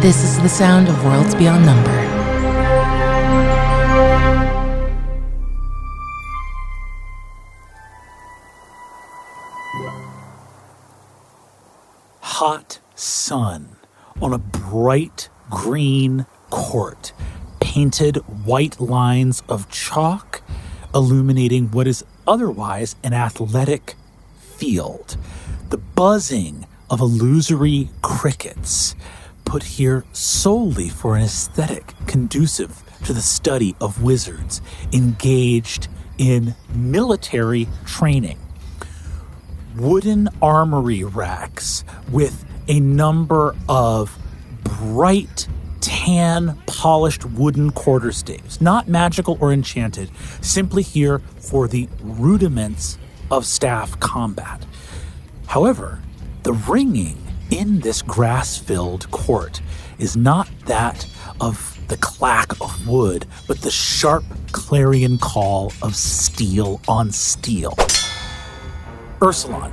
This is the sound of Worlds Beyond Number. Hot sun on a bright green court, painted white lines of chalk illuminating what is otherwise an athletic field. The buzzing of illusory crickets, put here solely for an aesthetic conducive to the study of wizards engaged in military training. Wooden armory racks with a number of bright, tan, polished wooden quarterstaves, not magical or enchanted, simply here for the rudiments of staff combat. However, the ringing in this grass-filled court is not that of the clack of wood, but the sharp clarion call of steel on steel. Ursulon,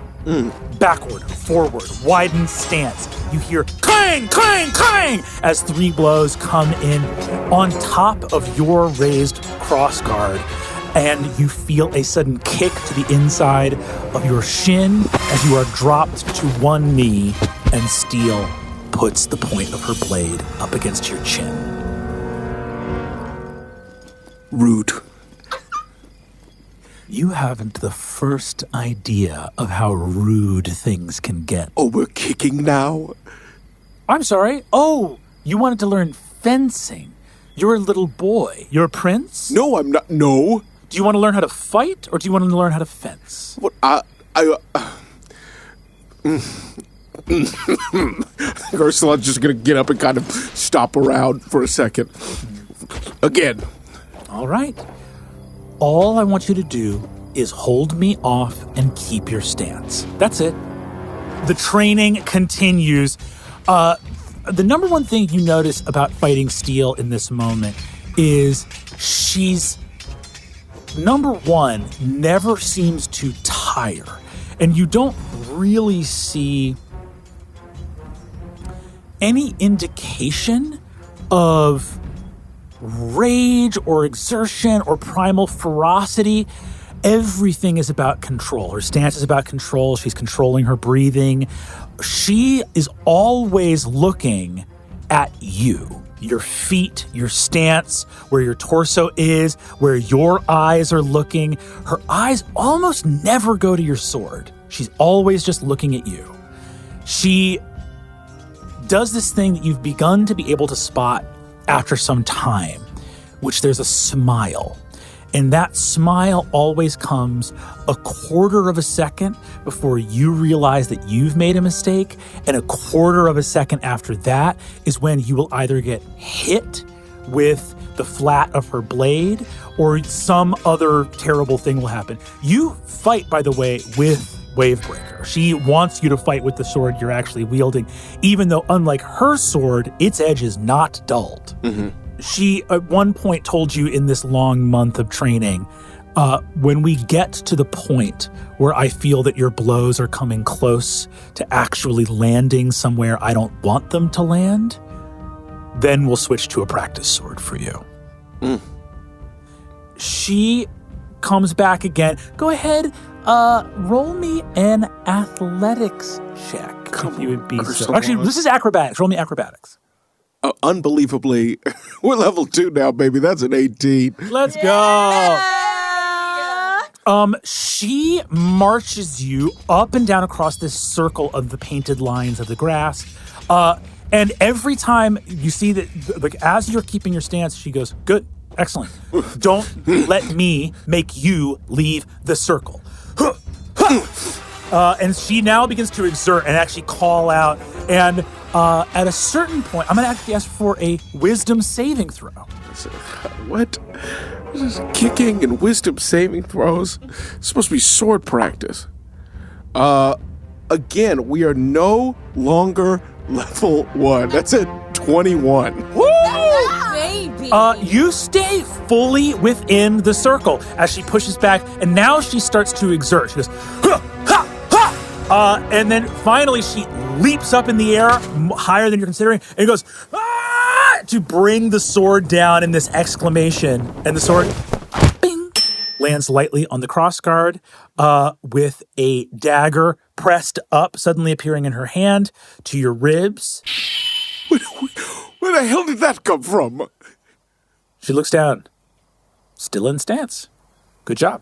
backward, forward, widened stance. You hear clang, clang, clang as 3 blows come in on top of your raised crossguard, and you feel a sudden kick to the inside of your shin as you are dropped to one knee, and steel puts the point of her blade up against your chin. Rude. You haven't the first idea of how rude things can get. Oh, we're kicking now? I'm sorry. Oh, you wanted to learn fencing. You're a little boy. You're a prince? No, I'm not. No. Do you want to learn how to fight, or do you want to learn how to fence? What? Ursula's just going to get up and kind of stop around for a second. Again. All right. All I want you to do is hold me off and keep your stance. That's it. The training continues. The number one thing you notice about fighting steel in this moment is she's, number one, never seems to tire. And you don't really see any indication of rage or exertion or primal ferocity. Everything is about control. Her stance is about control. She's controlling her breathing. She is always looking at you, your feet, your stance, where your torso is, where your eyes are looking. Her eyes almost never go to your sword. She's always just looking at you. She does this thing that you've begun to be able to spot after some time, which there's a smile. And that smile always comes a quarter of a second before you realize that you've made a mistake, and a quarter of a second after that is when you will either get hit with the flat of her blade or some other terrible thing will happen. You fight, by the way, with Wavebreaker. She wants you to fight with the sword you're actually wielding, even though, unlike her sword, its edge is not dulled. Mm-hmm. She, at one point, told you in this long month of training, when we get to the point where I feel that your blows are coming close to actually landing somewhere I don't want them to land, then we'll switch to a practice sword for you. Mm. She comes back again. Go ahead, roll me an athletics check. If you would be so. Actually, this is acrobatics. Roll me acrobatics. Unbelievably, we're level 2 now, baby. That's an 18. Let's go. She marches you up and down across this circle of the painted lines of the grass. And every time you see that, like, as you're keeping your stance, she goes, good, excellent. Don't let me make you leave the circle. And she now begins to exert and actually call out. And at a certain point, I'm going to actually ask for a wisdom saving throw. What? This is kicking and wisdom saving throws. It's supposed to be sword practice. Again, we are no longer level 1. That's at 21. Woo! Baby. You stay fully within the circle as she pushes back, and now she starts to exert. She goes, ha, ha, ha! And then finally she leaps up in the air higher than you're considering, and goes, ah! to bring the sword down in this exclamation, and the sword bing, lands lightly on the crossguard with a dagger pressed up, suddenly appearing in her hand to your ribs. Where the hell did that come from? She looks down, still in stance. Good job.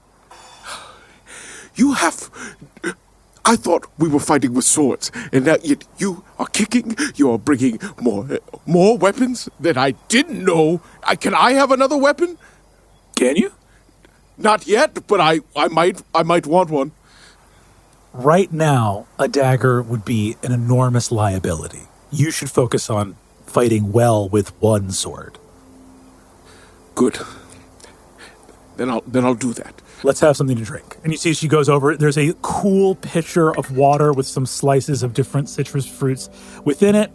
I thought we were fighting with swords, and now yet you are kicking. You are bringing more weapons that I didn't know. Can I have another weapon? Can you? Not yet, but I might want one. Right now, a dagger would be an enormous liability. You should focus on fighting well with one sword. Good. Then I'll do that. Let's have something to drink. And you see she goes over, there's a cool pitcher of water with some slices of different citrus fruits within it.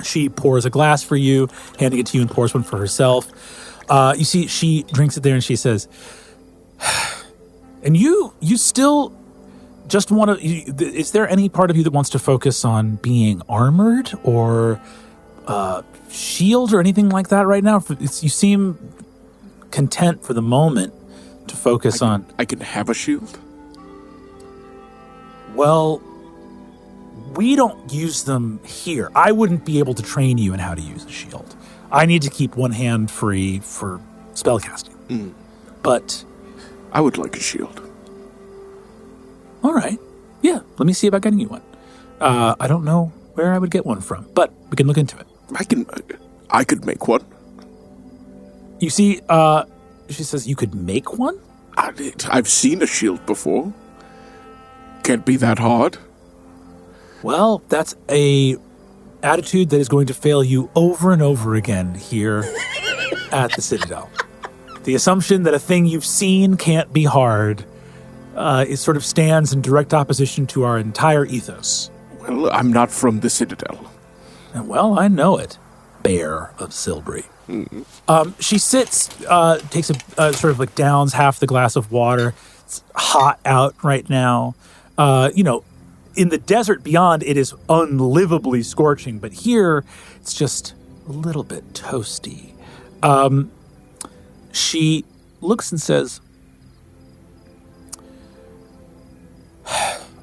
She pours a glass for you, handing it to you, and pours one for herself. You see she drinks it there and she says, and you still just want to, is there any part of you that wants to focus on being armored or shield or anything like that right now? You seem content for the moment to focus on. I can have a shield? Well, we don't use them here. I wouldn't be able to train you in how to use a shield. I need to keep one hand free for spellcasting. But I would like a shield. All right. Yeah, let me see about getting you one. I don't know where I would get one from, but we can look into it. I could make one. You see, she says you could make one? I've seen a shield before. Can't be that hard. Well, that's a attitude that is going to fail you over and over again here at the Citadel. The assumption that a thing you've seen can't be hard it sort of stands in direct opposition to our entire ethos. Well, I'm not from the Citadel. Well, I know it, Bear of Silbury. She sits, takes a sort of like downs half the glass of water. It's hot out right now. In the desert beyond, it is unlivably scorching, but here it's just a little bit toasty. She looks and says,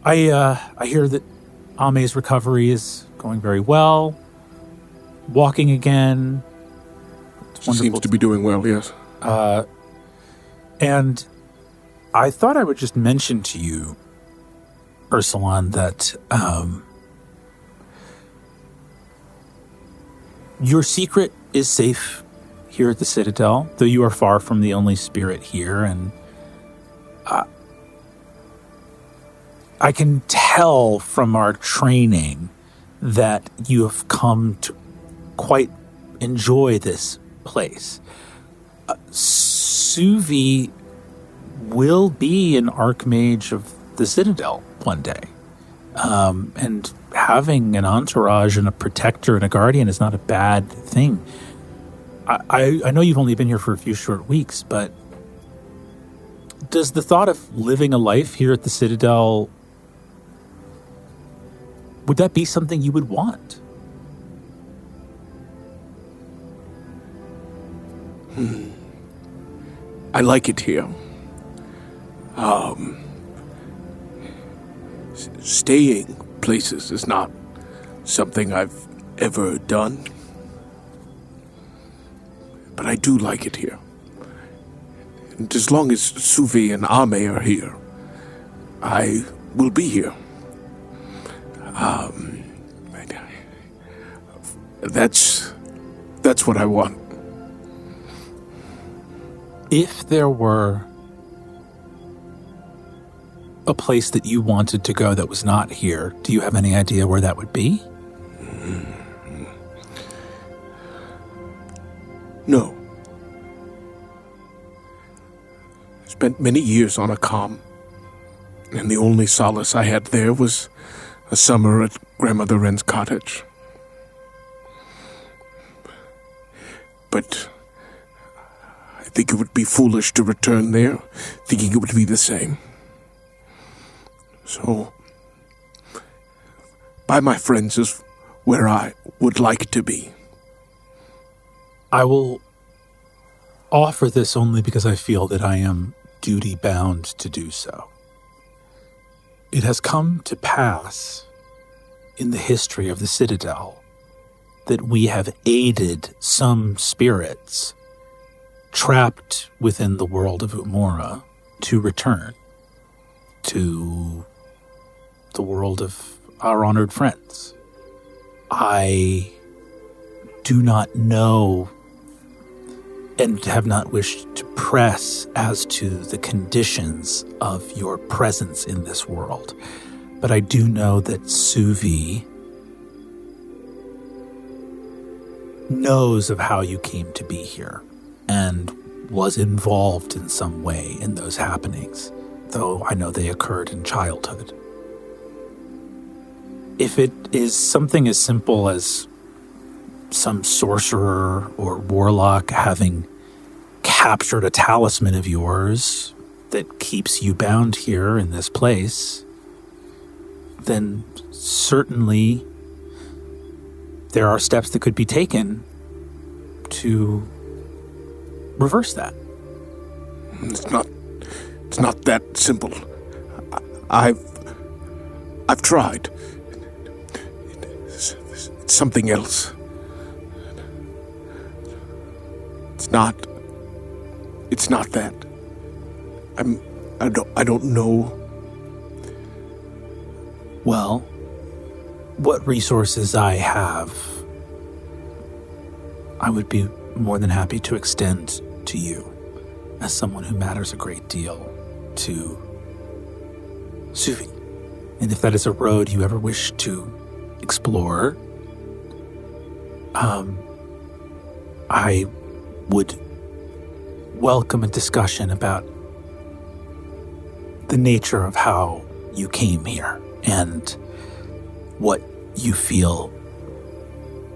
I hear that Ame's recovery is going very well. Walking again. She seems to be doing well, yes. And I thought I would just mention to you, Ursulon, that your secret is safe here at the Citadel, though you are far from the only spirit here, and I can tell from our training that you have come to quite enjoy this place. Suvi will be an Archmage of the Citadel one day. And having an entourage and a protector and a guardian is not a bad thing. I know you've only been here for a few short weeks, but does the thought of living a life here at the Citadel, would that be something you would want? I like it here. Staying places is not something I've ever done. But I do like it here. And as long as Suvi and Ame are here, I will be here. That's what I want. If there were a place that you wanted to go that was not here, do you have any idea where that would be? No. I spent many years on a comm, and the only solace I had there was a summer at Grandmother Wren's cottage. But I think it would be foolish to return there, thinking it would be the same. So, by my friends is where I would like to be. I will offer this only because I feel that I am duty-bound to do so. It has come to pass in the history of the Citadel that we have aided some spirits trapped within the world of Umora to return to the world of our honored friends. I do not know and have not wished to press as to the conditions of your presence in this world. But I do know that Suvi knows of how you came to be here and was involved in some way in those happenings, though I know they occurred in childhood. If it is something as simple as some sorcerer or warlock having captured a talisman of yours that keeps you bound here in this place, then certainly there are steps that could be taken to reverse that. It's not that simple. I've tried. It's something else. It's not that. I don't know. Well, what resources I have, I would be more than happy to extend to you as someone who matters a great deal to Suvi. And if that is a road you ever wish to explore, I would welcome a discussion about the nature of how you came here and what you feel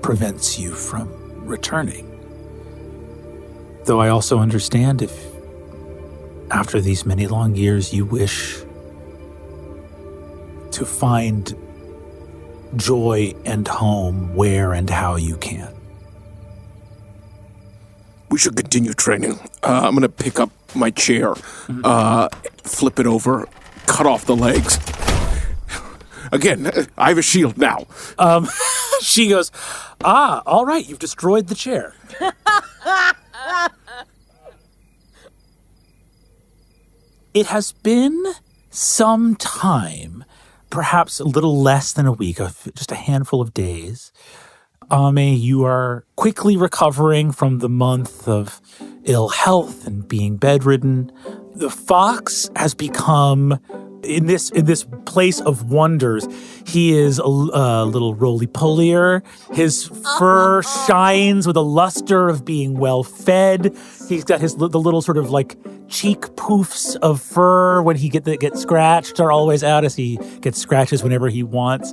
prevents you from returning. Though I also understand if, after these many long years, you wish to find joy and home where and how you can. We should continue training. I'm going to pick up my chair, flip it over, cut off the legs. Again, I have a shield now. She goes, all right, you've destroyed the chair. It has been some time, perhaps a little less than a week, just a handful of days. Ame, you are quickly recovering from the month of ill health and being bedridden. The fox has become, in this place of wonders, he is a little roly-polier. His fur shines with a luster of being well-fed. He's got the little sort of like cheek poofs of fur when he get scratched are always out as he gets scratches whenever he wants.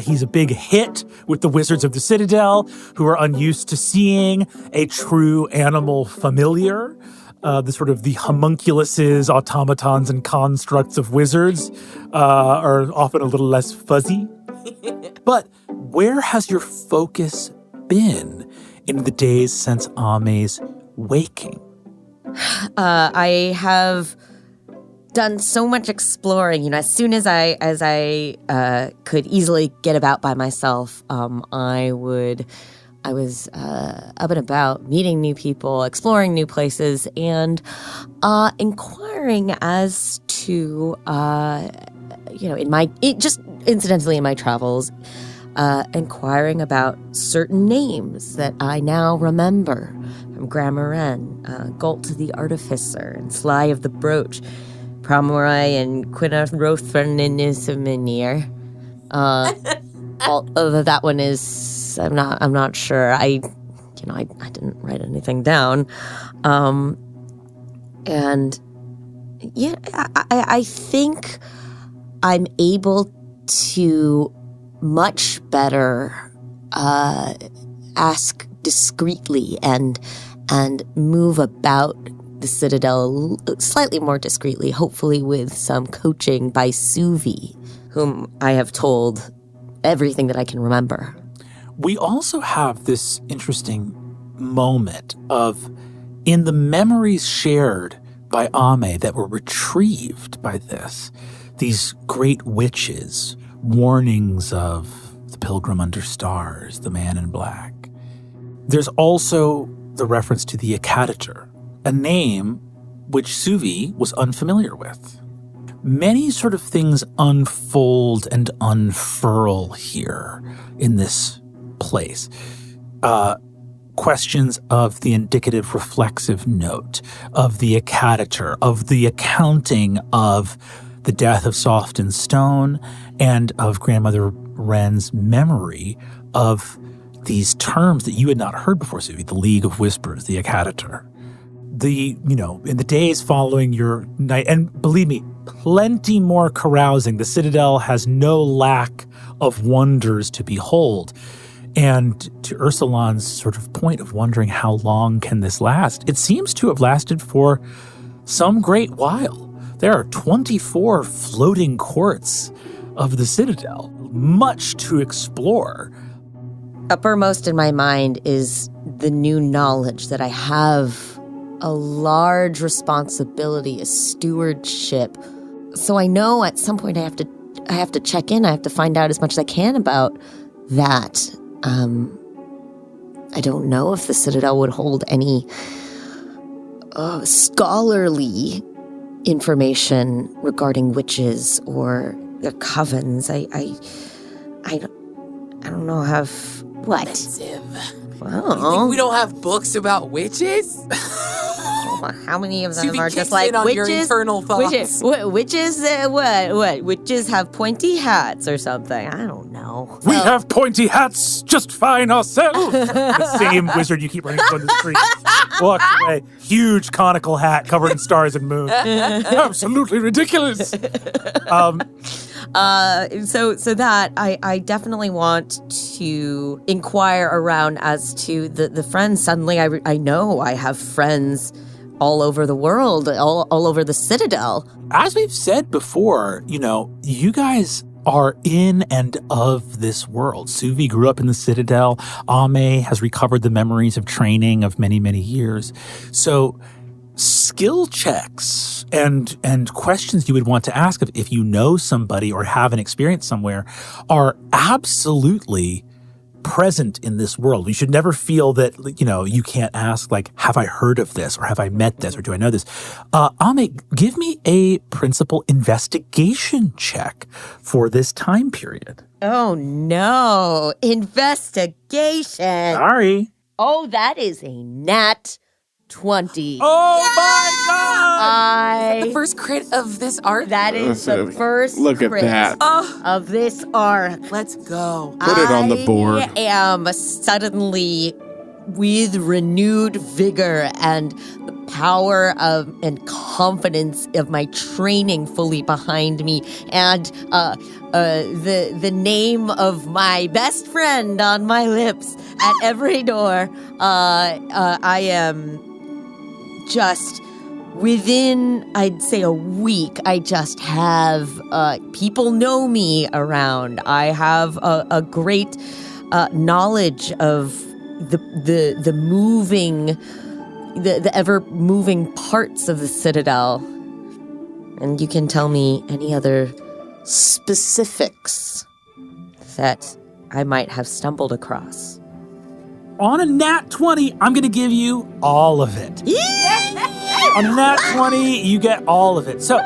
He's a big hit with the wizards of the Citadel, who are unused to seeing a true animal familiar. The homunculuses, automatons, and constructs of wizards are often a little less fuzzy. But where has your focus been in the days since Ame's waking? I have done so much exploring. As soon as I could easily get about by myself, I was up and about, meeting new people, exploring new places, and inquiring as to, just incidentally in my travels, inquiring about certain names that I now remember, from Grammaren, Galt the Artificer, and Sly of the Brooch, Pramorai and Quinarothraninisiminir. Although that one is, I'm not sure. I didn't write anything down. And yeah, I think I'm able to much better ask discreetly and move about the Citadel slightly more discreetly, hopefully with some coaching by Suvi, whom I have told everything that I can remember. We also have this interesting moment of, in the memories shared by Ame that were retrieved by this, these great witches, warnings of the pilgrim under stars, the man in black. There's also the reference to the Acaditor, a name which Suvi was unfamiliar with. Many sort of things unfold and unfurl here in this place. Questions of the indicative reflexive note, of the Acaditor, of the accounting of the death of Soft and Stone, and of Grandmother Wren's memory of these terms that you had not heard before, Suvi, the League of Whispers, the Acaditor. In the days following your night, and believe me, plenty more carousing. The Citadel has no lack of wonders to behold. And to Ursulan's sort of point of wondering how long can this last, it seems to have lasted for some great while. There are 24 floating courts of the Citadel, much to explore. Uppermost in my mind is the new knowledge that I have a large responsibility, a stewardship. So I know at some point I have to check in. I have to find out as much as I can about that. I don't know if the Citadel would hold any scholarly information regarding witches or their covens. I don't know how. What? Expensive. Wow. You think we don't have books about witches? How many of them Suvi are kicks just like in on witches? your infernal thoughts. Witches? What? Witches have pointy hats or something? I don't know. We have pointy hats just fine ourselves. The same wizard you keep running on the street walks away. Huge conical hat covered in stars and moon. Absolutely ridiculous. So that I definitely want to inquire around as to the friends. Suddenly I know I have friends all over the world, all over the Citadel. As we've said before, you guys are in and of this world. Suvi grew up in the Citadel. Ame has recovered the memories of training of many, many years. So skill checks and questions you would want to ask if you know somebody or have an experience somewhere are absolutely present in this world. You should never feel that, you can't ask, like, have I heard of this, or have I met this, or do I know this? Ame, give me a principal investigation check for this time period. Oh no, investigation. Sorry. Oh, that is a nat 20. Oh my God! The first crit of this arc. That is the first Look at crit that. of this arc. Let's go. Put it on the board. I am suddenly with renewed vigor and the power of and confidence of my training fully behind me, and the name of my best friend on my lips at every door. I am just within, I'd say, a week. I just have people know me around. I have a great knowledge of the moving, the ever moving parts of the Citadel. And you can tell me any other specifics that I might have stumbled across. On a nat 20, I'm going to give you all of it. On a nat 20, you get all of it. So,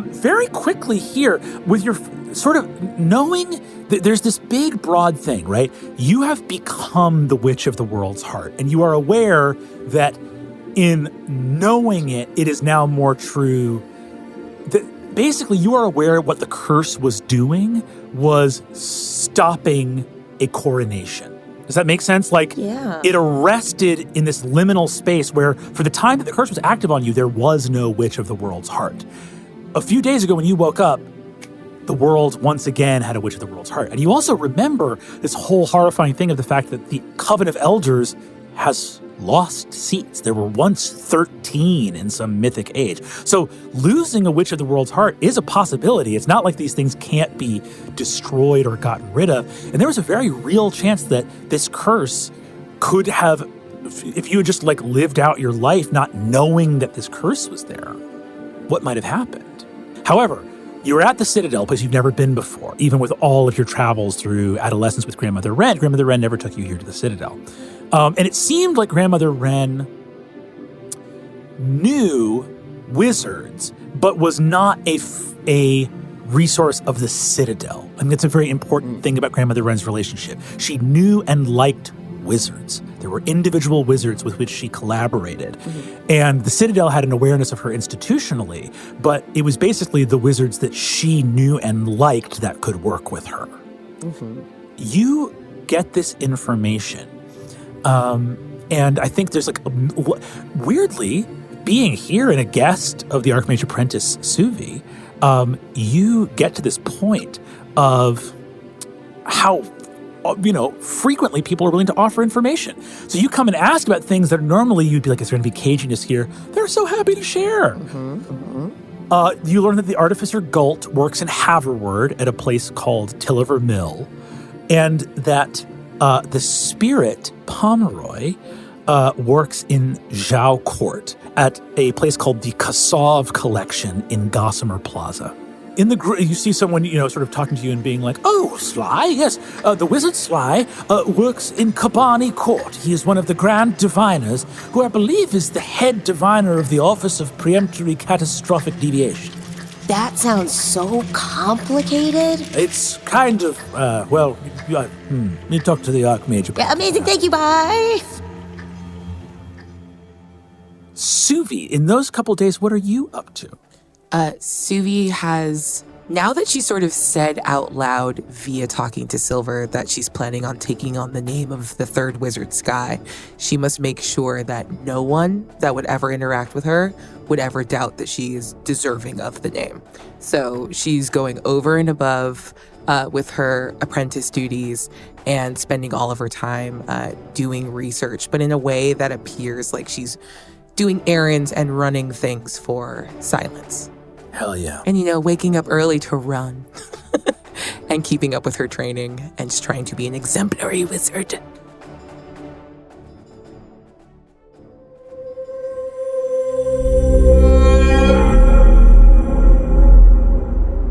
very quickly here, with your sort of knowing that there's this big, broad thing, right? You have become the witch of the world's heart, and you are aware that in knowing it, it is now more true that basically you are aware what the curse was doing was stopping a coronation. Does that make sense? Yeah. It arrested in this liminal space where for the time that the curse was active on you, there was no witch of the world's heart. A few days ago when you woke up, the world once again had a witch of the world's heart. And you also remember this whole horrifying thing of the fact that the Coven of Elders has lost seats. There were once 13 in some mythic age. So losing a witch of the world's heart is a possibility. It's not like these things can't be destroyed or gotten rid of. And there was a very real chance that this curse could have if you had just like lived out your life not knowing that this curse was there, what might have happened? However, you were at the Citadel, a place you've never been before, even with all of your travels through adolescence with Grandmother Wren. Grandmother Wren never took you here to the Citadel. And it seemed like Grandmother Wren knew wizards, but was not a resource of the Citadel. I mean, that's a very important thing about Grandmother Wren's relationship. She knew and liked wizards. There were individual wizards with which she collaborated. And the Citadel had an awareness of her institutionally, but it was basically the wizards that she knew and liked that could work with her. You get this information. And I think there's like, weirdly, being here and a guest of the Archmage Apprentice, Suvi, you get to this point of how, frequently people are willing to offer information. So you come and ask about things that normally you'd be like, is there going to be caginess here? They're so happy to share. You learn that the Artificer Gult works in Haverward at a place called Tilliver Mill, and that the Spirit Pomeroy works in Zhao Court at a place called the Kassav Collection in Gossamer Plaza. In the group, you see someone, sort of talking to you and being like, "Oh, Sly, yes, the wizard Sly works in Kabani Court. He is one of the Grand Diviners, who I believe is the head diviner of the Office of Preemptory Catastrophic Deviation." That sounds so complicated. It's kind of, you talk to the Archmage. Yeah, amazing, thank you, bye. Suvi, in those couple days, what are you up to? Suvi has, now that she sort of said out loud via talking to Silver that she's planning on taking on the name of the third wizard Sky, she must make sure that no one that would ever interact with her would ever doubt that she is deserving of the name. So she's going over and above with her apprentice duties and spending all of her time doing research, but in a way that appears like she's doing errands and running things for Silence. Hell yeah. And, waking up early to run and keeping up with her training and just trying to be an exemplary wizard.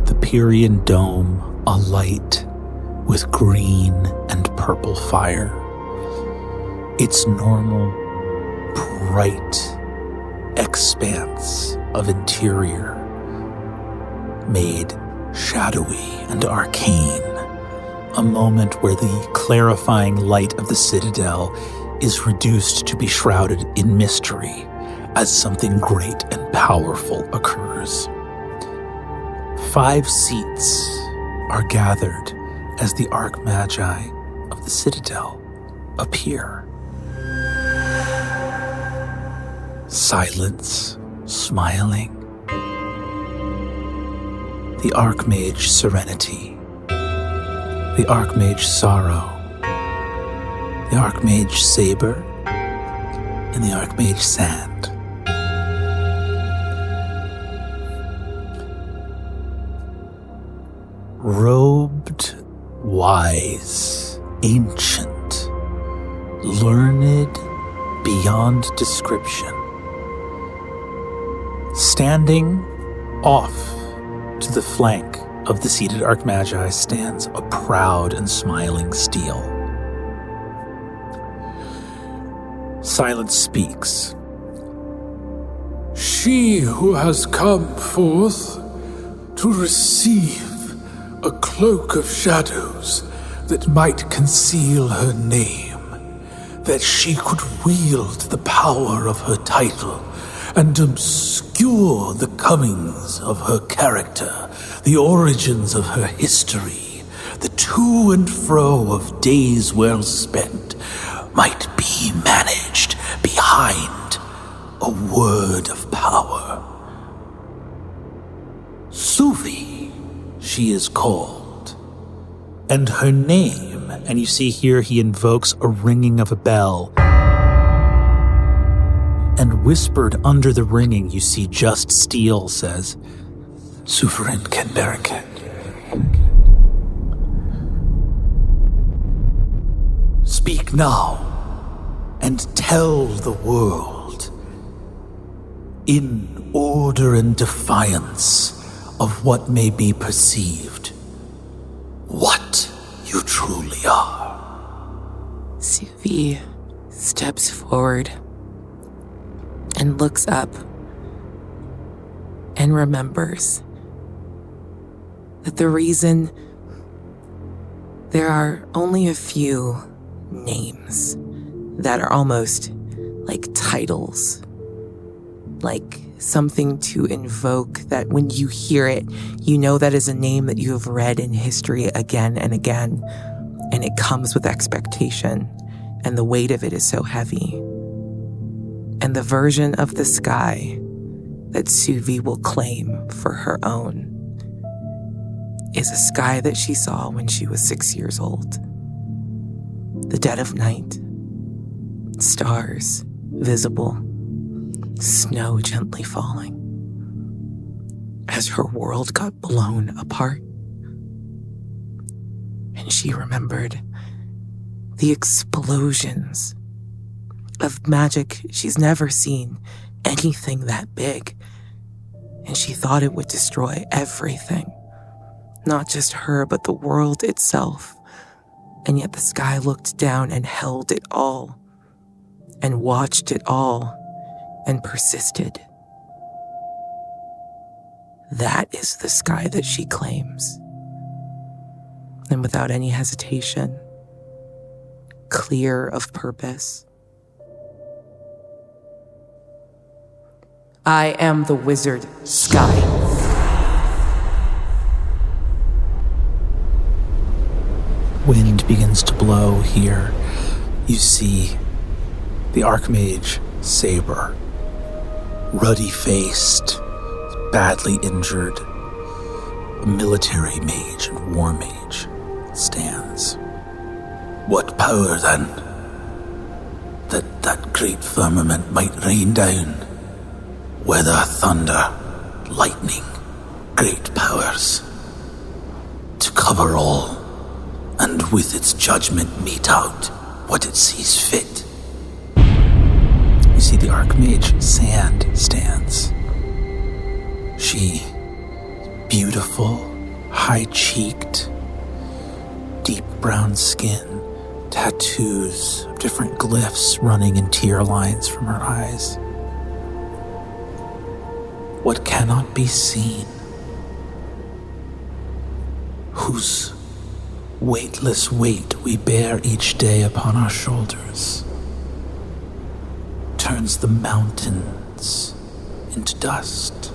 The Pyrean Dome alight with green and purple fire. Its normal, bright expanse of interior made shadowy and arcane, a moment where the clarifying light of the Citadel is reduced to be shrouded in mystery as something great and powerful occurs. 5 seats are gathered as the Archmagi of the Citadel appear. Silence, smiling. The Archmage Serenity. The Archmage Sorrow. The Archmage Saber. And the Archmage Sand. Robed, wise, ancient, learned beyond description. Standing off to the flank of the seated Archmagi stands a proud and smiling steel. Silence speaks. She who has come forth to receive a cloak of shadows that might conceal her name, that she could wield the power of her title and obscure the comings of her character, the origins of her history, the to and fro of days well spent, might be managed behind a word of power. Suvi, she is called, and her name, and you see here he invokes a ringing of a bell, and whispered under the ringing, you see just steel says, Suverin Kenberiken. Speak now, and tell the world, in order and defiance of what may be perceived, what you truly are. Suvi steps forward and looks up and remembers that the reason there are only a few names that are almost like titles, like something to invoke that when you hear it, you know that is a name that you have read in history again and again, and it comes with expectation, and the weight of it is so heavy. And the version of the sky that Suvi will claim for her own is a sky that she saw when she was 6 years old. The dead of night, stars visible, snow gently falling as her world got blown apart. And she remembered the explosions of magic. She's never seen anything that big, and she thought it would destroy everything, not just her, but the world itself. And yet the sky looked down and held it all, and watched it all, and persisted. That is the sky that she claims. And without any hesitation, clear of purpose, I am the wizard Sky. Wind begins to blow here. You see the Archmage Saber, ruddy-faced, badly injured, a military mage and war mage, stands. What power, then, that great firmament might rain down? Weather, thunder, lightning, great powers, to cover all, and with its judgment mete out what it sees fit. You see the Archmage Sand stands. She, beautiful, high-cheeked, deep brown skin, tattoos of different glyphs running in tear lines from her eyes. What cannot be seen, whose weightless weight we bear each day upon our shoulders, turns the mountains into dust.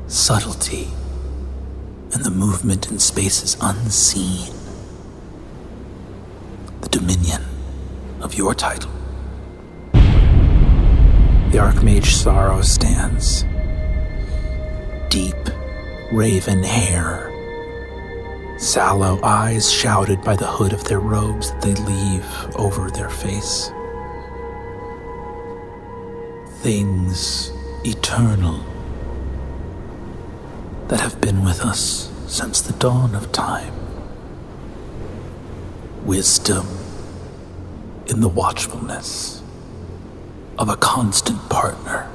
Subtlety and the movement in spaces unseen. The dominion of your title. The Archmage Sorrow stands. Deep, raven hair. Sallow eyes shrouded by the hood of their robes that they leave over their face. Things eternal that have been with us since the dawn of time. Wisdom in the watchfulness of a constant partner,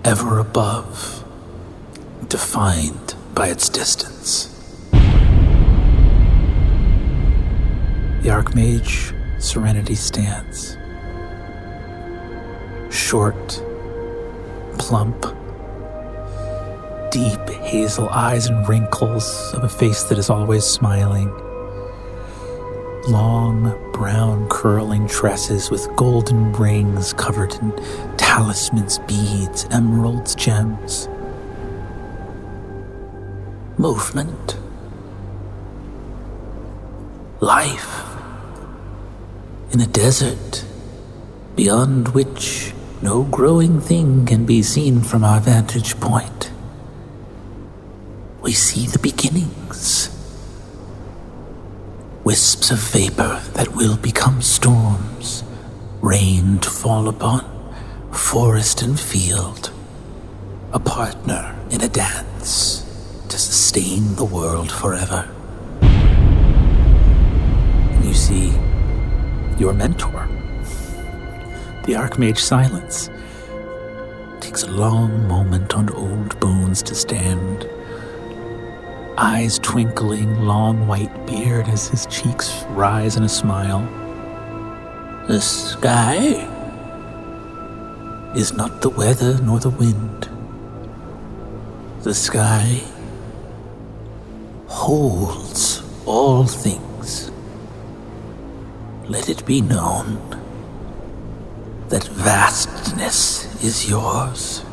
ever above, defined by its distance. The Archmage Serenity stands. Short, plump, deep hazel eyes and wrinkles of a face that is always smiling. Long, brown, curling tresses with golden rings covered in talismans, beads, emeralds, gems. Movement. Life. In a desert, beyond which no growing thing can be seen from our vantage point. We see the beginnings. Wisps of vapor that will become storms, rain to fall upon forest and field, a partner in a dance to sustain the world forever. And you see your mentor. The Archmage Silence takes a long moment on old bones to stand, eyes twinkling, long white beard as his cheeks rise in a smile. The sky is not the weather nor the wind. The sky holds all things. Let it be known that vastness is yours.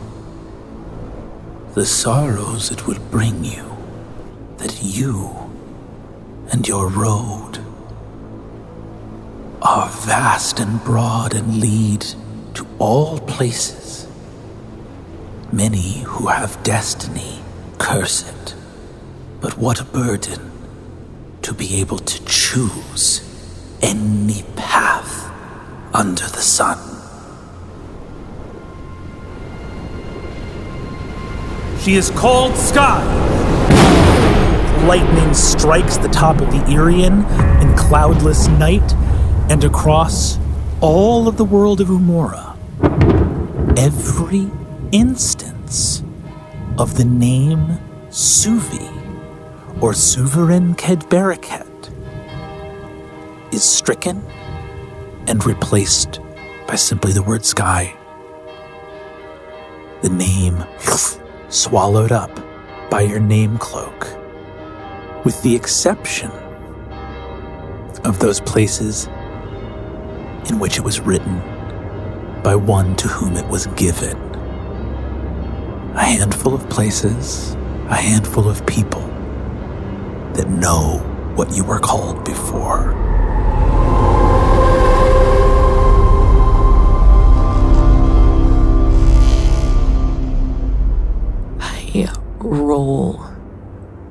The sorrows it will bring you, that you and your road are vast and broad and lead to all places. Many who have destiny curse it, but what a burden to be able to choose any path under the sun. She is called Sky. Lightning strikes the top of the Irian in cloudless night, and across all of the world of Umora, every instance of the name Suvi, or Sovereign Kedbaraket, is stricken and replaced by simply the word sky. The name swallowed up by your name cloak, with the exception of those places in which it was written by one to whom it was given. A handful of places, a handful of people that know what you were called before. I roll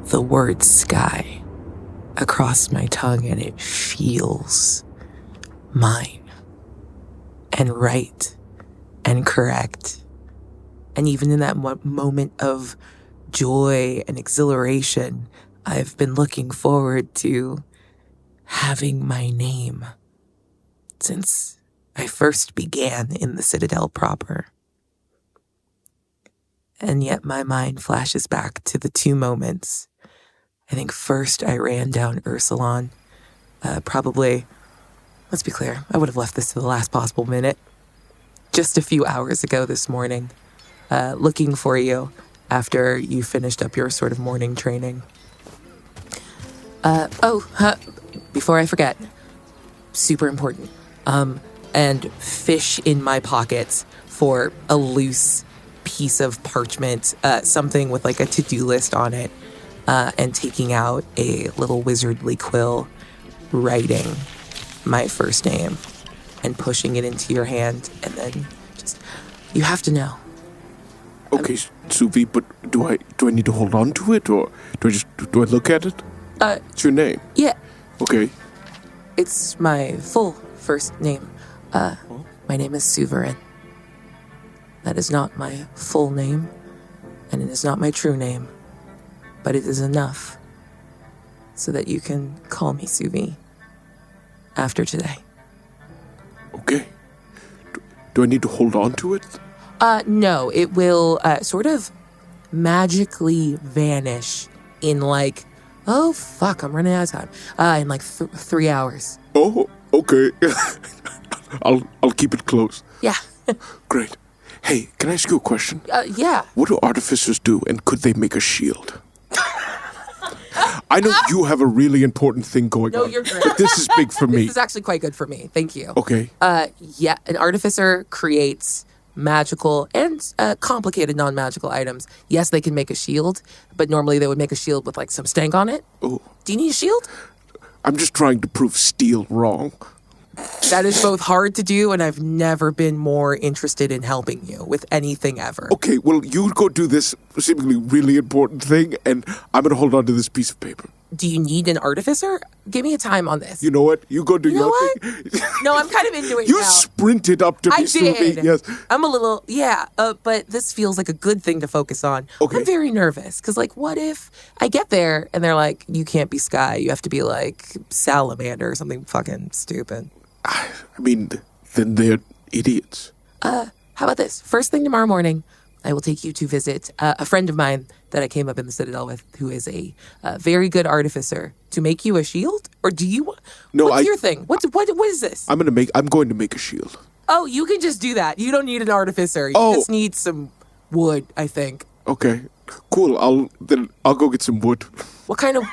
the word sky across my tongue and it feels mine and right and correct. And even in that moment of joy and exhilaration, I've been looking forward to having my name since I first began in the Citadel proper. And yet my mind flashes back to the two moments. I think first I ran down Ursulon. Probably, let's be clear, I would have left this to the last possible minute. Just a few hours ago this morning, looking for you after you finished up your sort of morning training. Before I forget, super important. And fish in my pockets for a loose piece of parchment, something with like a to-do list on it, and taking out a little wizardly quill, writing my first name and pushing it into your hand, and then just, you have to know. Okay, Suvi, but do I need to hold on to it, or do I look at it? It's your name. Yeah, Okay. it's my full first name. My name is Sovereign. That is not my full name, and it is not my true name, but it is enough so that you can call me Suvi after today. Okay. Do I need to hold on to it? No, it will sort of magically vanish in like, oh fuck, I'm running out of time. In like 3 hours. Oh, okay. I'll keep it close. Yeah. Great. Hey, can I ask you a question? Yeah. What do artificers do, and could they make a shield? I know you have a really important thing going No, on. you're great. But this is big for me. This is actually quite good for me. Thank you. Okay. Yeah, an artificer creates magical and complicated non-magical items. Yes, they can make a shield, but normally they would make a shield with like some stank on it. Oh, Do you need a shield? I'm just trying to prove steel wrong. That is both hard to do, and I've never been more interested in helping you with anything ever. Okay, well, you go do this seemingly really important thing, and I'm going to hold on to this piece of paper. Do you need an artificer? Give me a time on this. You know what? You go do You know your what? thing. No, I'm kind of into it You now. sprinted up to me, I Suvi. did. Yes. I'm a little, but this feels like a good thing to focus on. Okay. I'm very nervous because, like, what if I get there and they're like, you can't be Sky, you have to be like Salamander or something fucking stupid. I mean, then they're idiots. How about this? First thing tomorrow morning, I will take you to visit a friend of mine that I came up in the Citadel with, who is a very good artificer, to make you a shield? Or do you? No, what's your thing? What is this? I'm going to make a shield. Oh, you can just do that. You don't need an artificer. You just need some wood, I think. Okay, cool. I'll go get some wood. What kind of?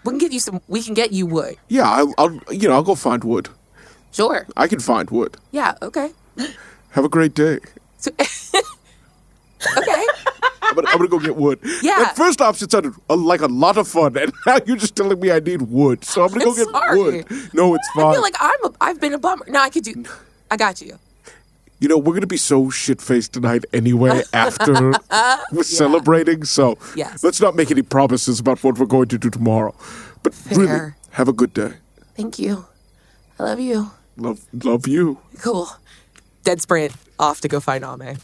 We can get you wood. Yeah, I'll go find wood. Sure. I can find wood. Yeah. Okay. Have a great day. So, okay. I'm gonna go get wood. Yeah. That first option sounded like a lot of fun, and now you're just telling me I need wood. So I'm gonna go get wood. No, it's fine. I feel like I've been a bummer. No, I got you. You know, we're gonna be so shit-faced tonight anyway after we're celebrating. So Yes. let's not make any promises about what we're going to do tomorrow. But really, Fair. have a good day. Thank you. I love you. Love you. Cool. Dead sprint off to go find Ame.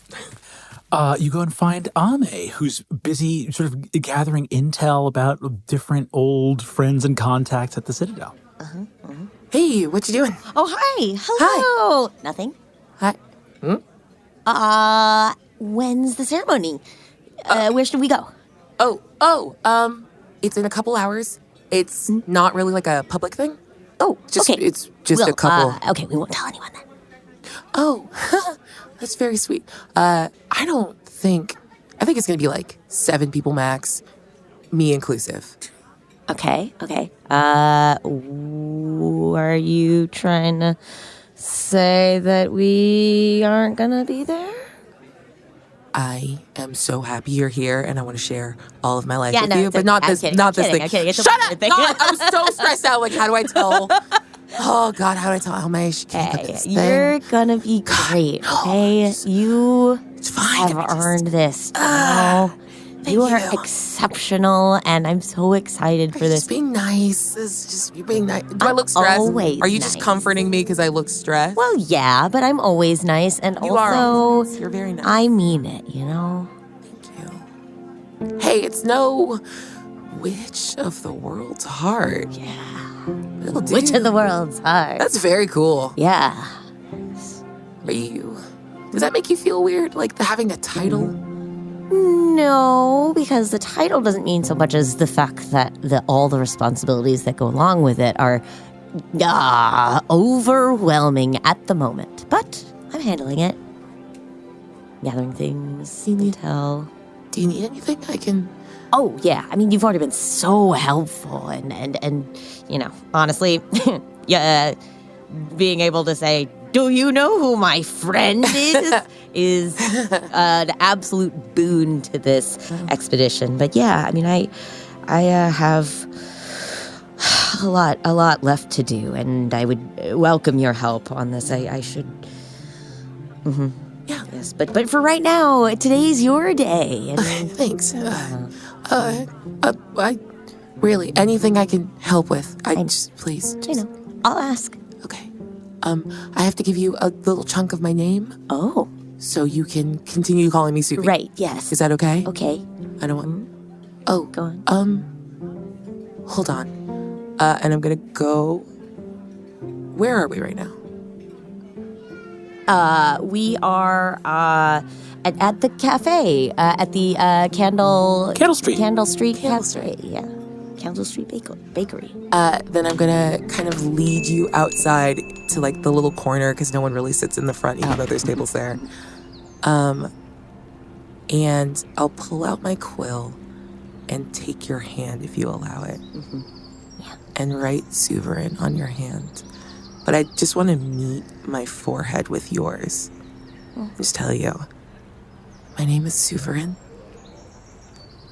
You go and find Ame, who's busy sort of gathering intel about different old friends and contacts at the Citadel. Hey, what you doing? Oh, hi. Hello. Nothing. Hi. When's the ceremony? Where should we go? It's in a couple hours. It's not really like a public thing. Oh, Just okay. it's just a couple. Okay, we won't tell anyone then. Oh, that's very sweet. I think it's gonna be like 7 people max, me inclusive. Okay. Are you trying to say that we aren't gonna be there? I am so happy you're here, and I want to share all of my life Yeah, with no, you, it's but okay. not I'm this, kidding, not I'm this kidding, thing. I'm kidding. It's a Shut weird up! thing. God, I was so stressed out. Like, how do I tell? Oh God, how do I tell Alma she can't put Hey, this thing? you're gonna be great, okay? You It's fine. have earned this. You are you. exceptional, and I'm so excited for You're this. just being nice. You're being nice. Do I I'm look stressed? always Are you just nice. comforting me because I look stressed? Well, yeah, but I'm always nice, and You are also always nice. You're very nice. I mean it, you know? Thank you. Hey, it's no Witch of the World's Heart. Yeah. It'll do. Witch of the World's Heart. That's very cool. Yeah. Does that make you feel weird? Like having a title? No, because the title doesn't mean so much as the fact that all the responsibilities that go along with it are overwhelming at the moment. But I'm handling it. Gathering things, intel. Do you need anything? I can. Oh, yeah. I mean, you've already been so helpful. And you know, honestly, yeah, being able to say, do you know who my friend is an absolute boon to this expedition. But yeah, I mean, I have a lot left to do, and I would welcome your help on this. I should. Mm-hmm. Yeah. Yes, but for right now, today's your day. And Thanks. I really anything I can help with. Please. you know, I'll ask. Okay. I have to give you a little chunk of my name Oh, so you can continue calling me Suvi. right. Yes. Is that okay? Okay? I don't want. Oh, Go on. Hold on. And I'm gonna go. Where are we right now? We are at the cafe at the Candle Street. Candle Street Candle Cafe. Yeah, Candle Street Bakery. Then I'm gonna kind of lead you outside to like the little corner because no one really sits in the front, even though there's tables there. And I'll pull out my quill and take your hand if you allow it, and write Sovereign on your hand. But I just want to meet my forehead with yours. Just tell you, my name is Sovereign.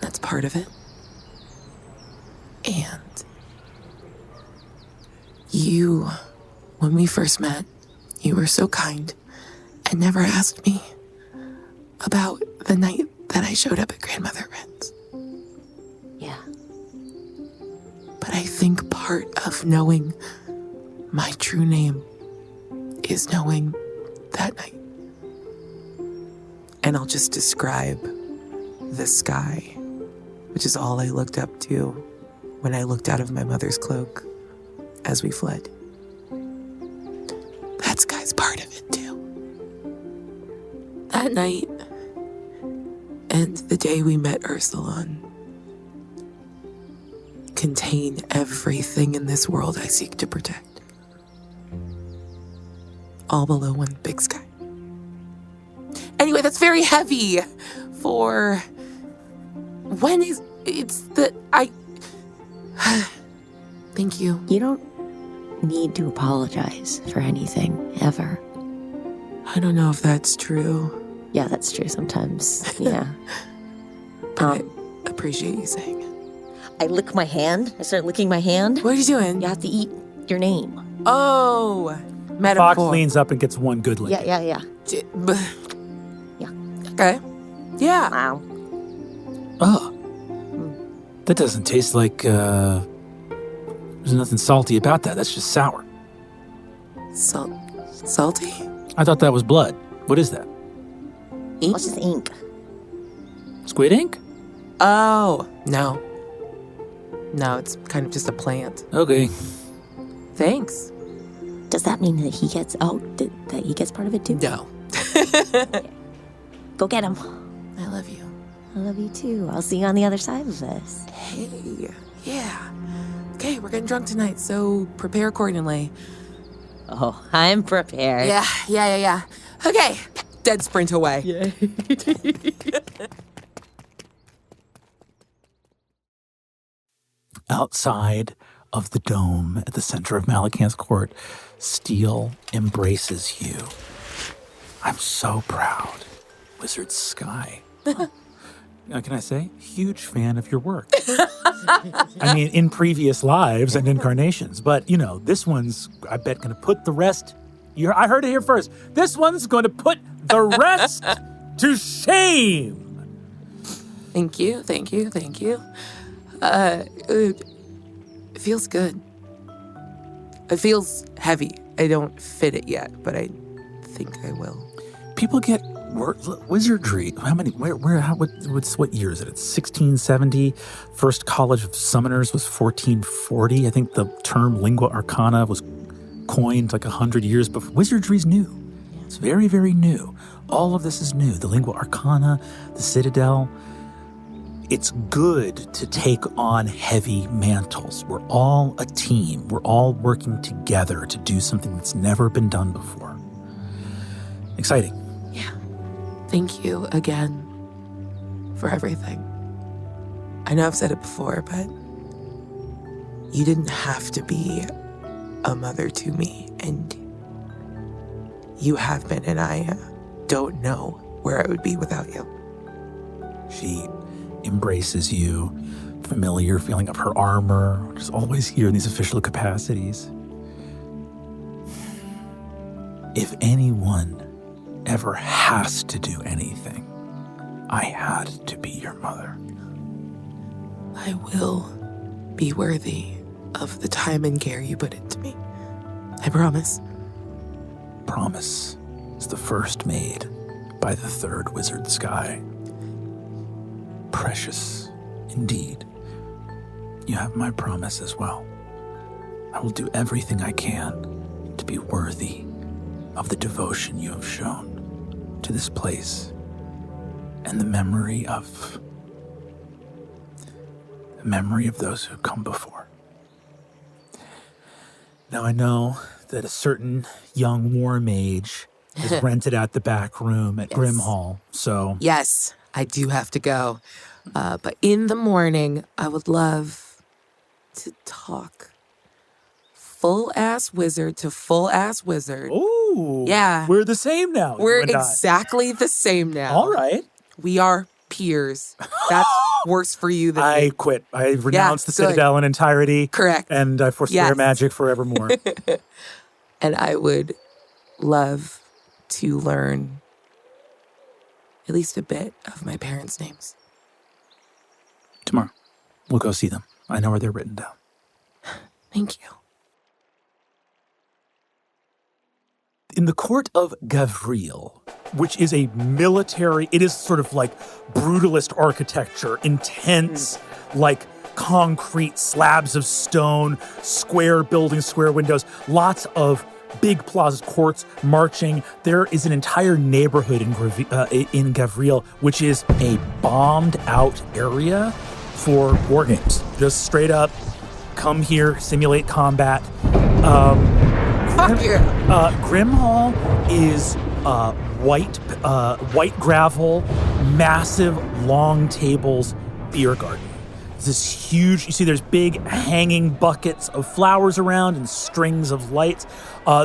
That's part of it. And you, when we first met, you were so kind and never asked me about the night that I showed up at Grandmother Wren's. Yeah. But I think part of knowing my true name is knowing that night. And I'll just describe the sky, which is all I looked up to when I looked out of my mother's cloak as we fled. that night and the day we met Ursulon contain everything in this world I seek to protect. All below one big sky. Anyway, that's very heavy for... When is... It's the... Thank you. You don't need to apologize for anything, ever. I don't know if that's true. Yeah, that's true sometimes. Yeah. But I appreciate you saying it. I lick my hand. I start licking my hand. What are you doing? You have to eat your name. Oh, Fox metaphor. leans up and gets one good lick. Yeah. Yeah. Yeah. Okay. Yeah. Wow. Oh. That doesn't taste like, there's nothing salty about that. That's just sour. Salty? I thought that was blood. What is that? Ink? What's just ink? Squid ink? Oh, no. No, it's kind of just a plant. Okay. Thanks. Does that mean that he gets that he gets part of it too? No. Go get him. I love you. I love you too. I'll see you on the other side of this. Hey. Yeah. Okay, we're getting drunk tonight, so prepare accordingly. Oh, I'm prepared. Yeah. Okay. Dead sprint away. Yeah. Outside of the dome at the center of Malakan's court, Steel embraces you. I'm so proud, Wizard Sky. Can I say? Huge fan of your work. I mean, in previous lives and incarnations. But, this one's, I bet, going to put the rest... I heard it here first. This one's going to put the rest to shame. Thank you. It feels good. It feels heavy. I don't fit it yet, but I think I will. People get wizardry. How many? What year is it? It's 1670. First College of Summoners was 1440. I think the term lingua arcana was coined like 100 years before. Wizardry's new. It's very, very new. All of this is new. The lingua arcana, the citadel. It's good to take on heavy mantles. We're all a team. We're all working together to do something that's never been done before. Exciting. Yeah. Thank you again for everything. I know I've said it before, but you didn't have to be a mother to me, and you have been, and I don't know where I would be without you. She embraces you, familiar feeling of her armor, which is always here in these official capacities. If anyone ever has to do anything, I had to be your mother. I will be worthy of the time and care you put into me. I promise. Promise is the first made by the third wizard Sky. Precious indeed. You have my promise as well. I will do everything I can to be worthy of the devotion you have shown to this place and the memory of those who come before. Now I know that a certain young war mage has rented out the back room at Grimhall, so... Yes, I do have to go. But in the morning, I would love to talk full-ass wizard to full-ass wizard. Ooh. Yeah. We're the same now. We're you and I. exactly the same now. All right. We are peers. That's worse for you than I me. quit. I renounced the good. Citadel in entirety. Correct. And I forswear Yes. magic forevermore. And I would love to learn at least a bit of my parents' names. Tomorrow, we'll go see them. I know where they're written down. Thank you. In the court of Gavriel, which is a military, it is sort of like brutalist architecture, intense, like concrete slabs of stone, square buildings, square windows, lots of big plazas, courts, marching. There is an entire neighborhood in Gavriel, which is a bombed-out area for war games. Just straight up, come here, simulate combat. Grimhall is white gravel, massive, long tables, beer garden. It's this huge, you see there's big hanging buckets of flowers around and strings of lights.